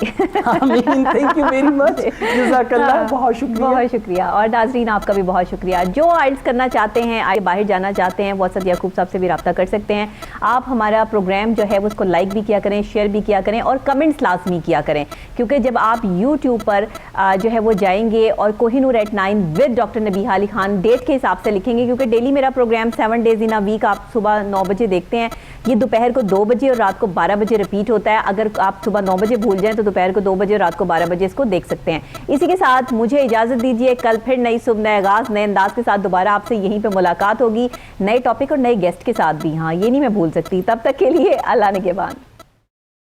आमीन, थैंक यू वेरी मच, जज़ाकल्लाह, बहुत शुक्रिया। बहुत शुक्रिया। और नाज़रीन आपका भी बहुत शुक्रिया। जो आइल्स करना चाहते हैं, आगे बाहर जाना चाहते हैं, वो असद याकूब साहब से भी रब्ता कर सकते हैं। आप हमारा प्रोग्राम जो है वो उसको लाइक भी किया करें, शेयर भी किया करें और कमेंट्स लाजमी किया करें, क्योंकि जब आप यूट्यूब पर जो है वो जाएंगे और Kohinoor at 9 with doctor Nabiha Ali Khan date के हिसाब से लिखेंगे, क्योंकि डेली मेरा program 7 days in a week आप सुबह 9 बजे देखते हैं। ये दोपहर को 2 बजे और रात को 12 बजे रिपीट होता है। अगर आप सुबह 9 बजे भूल जाएं तो दोपहर को 2 बजे और रात को 12 बजे इसको देख सकते हैं। इसी के साथ मुझे इजाज़त दीजिए, कल फिर नई सुबह, नए आगाज़, नए अंदाज के साथ दोबारा आपसे यहीं पे मुलाकात होगी, नए टॉपिक और नए गेस्ट के साथ भी। हाँ, ये नहीं मैं भूल सकती। तब तक के लिए अल्लाह ने के बाद।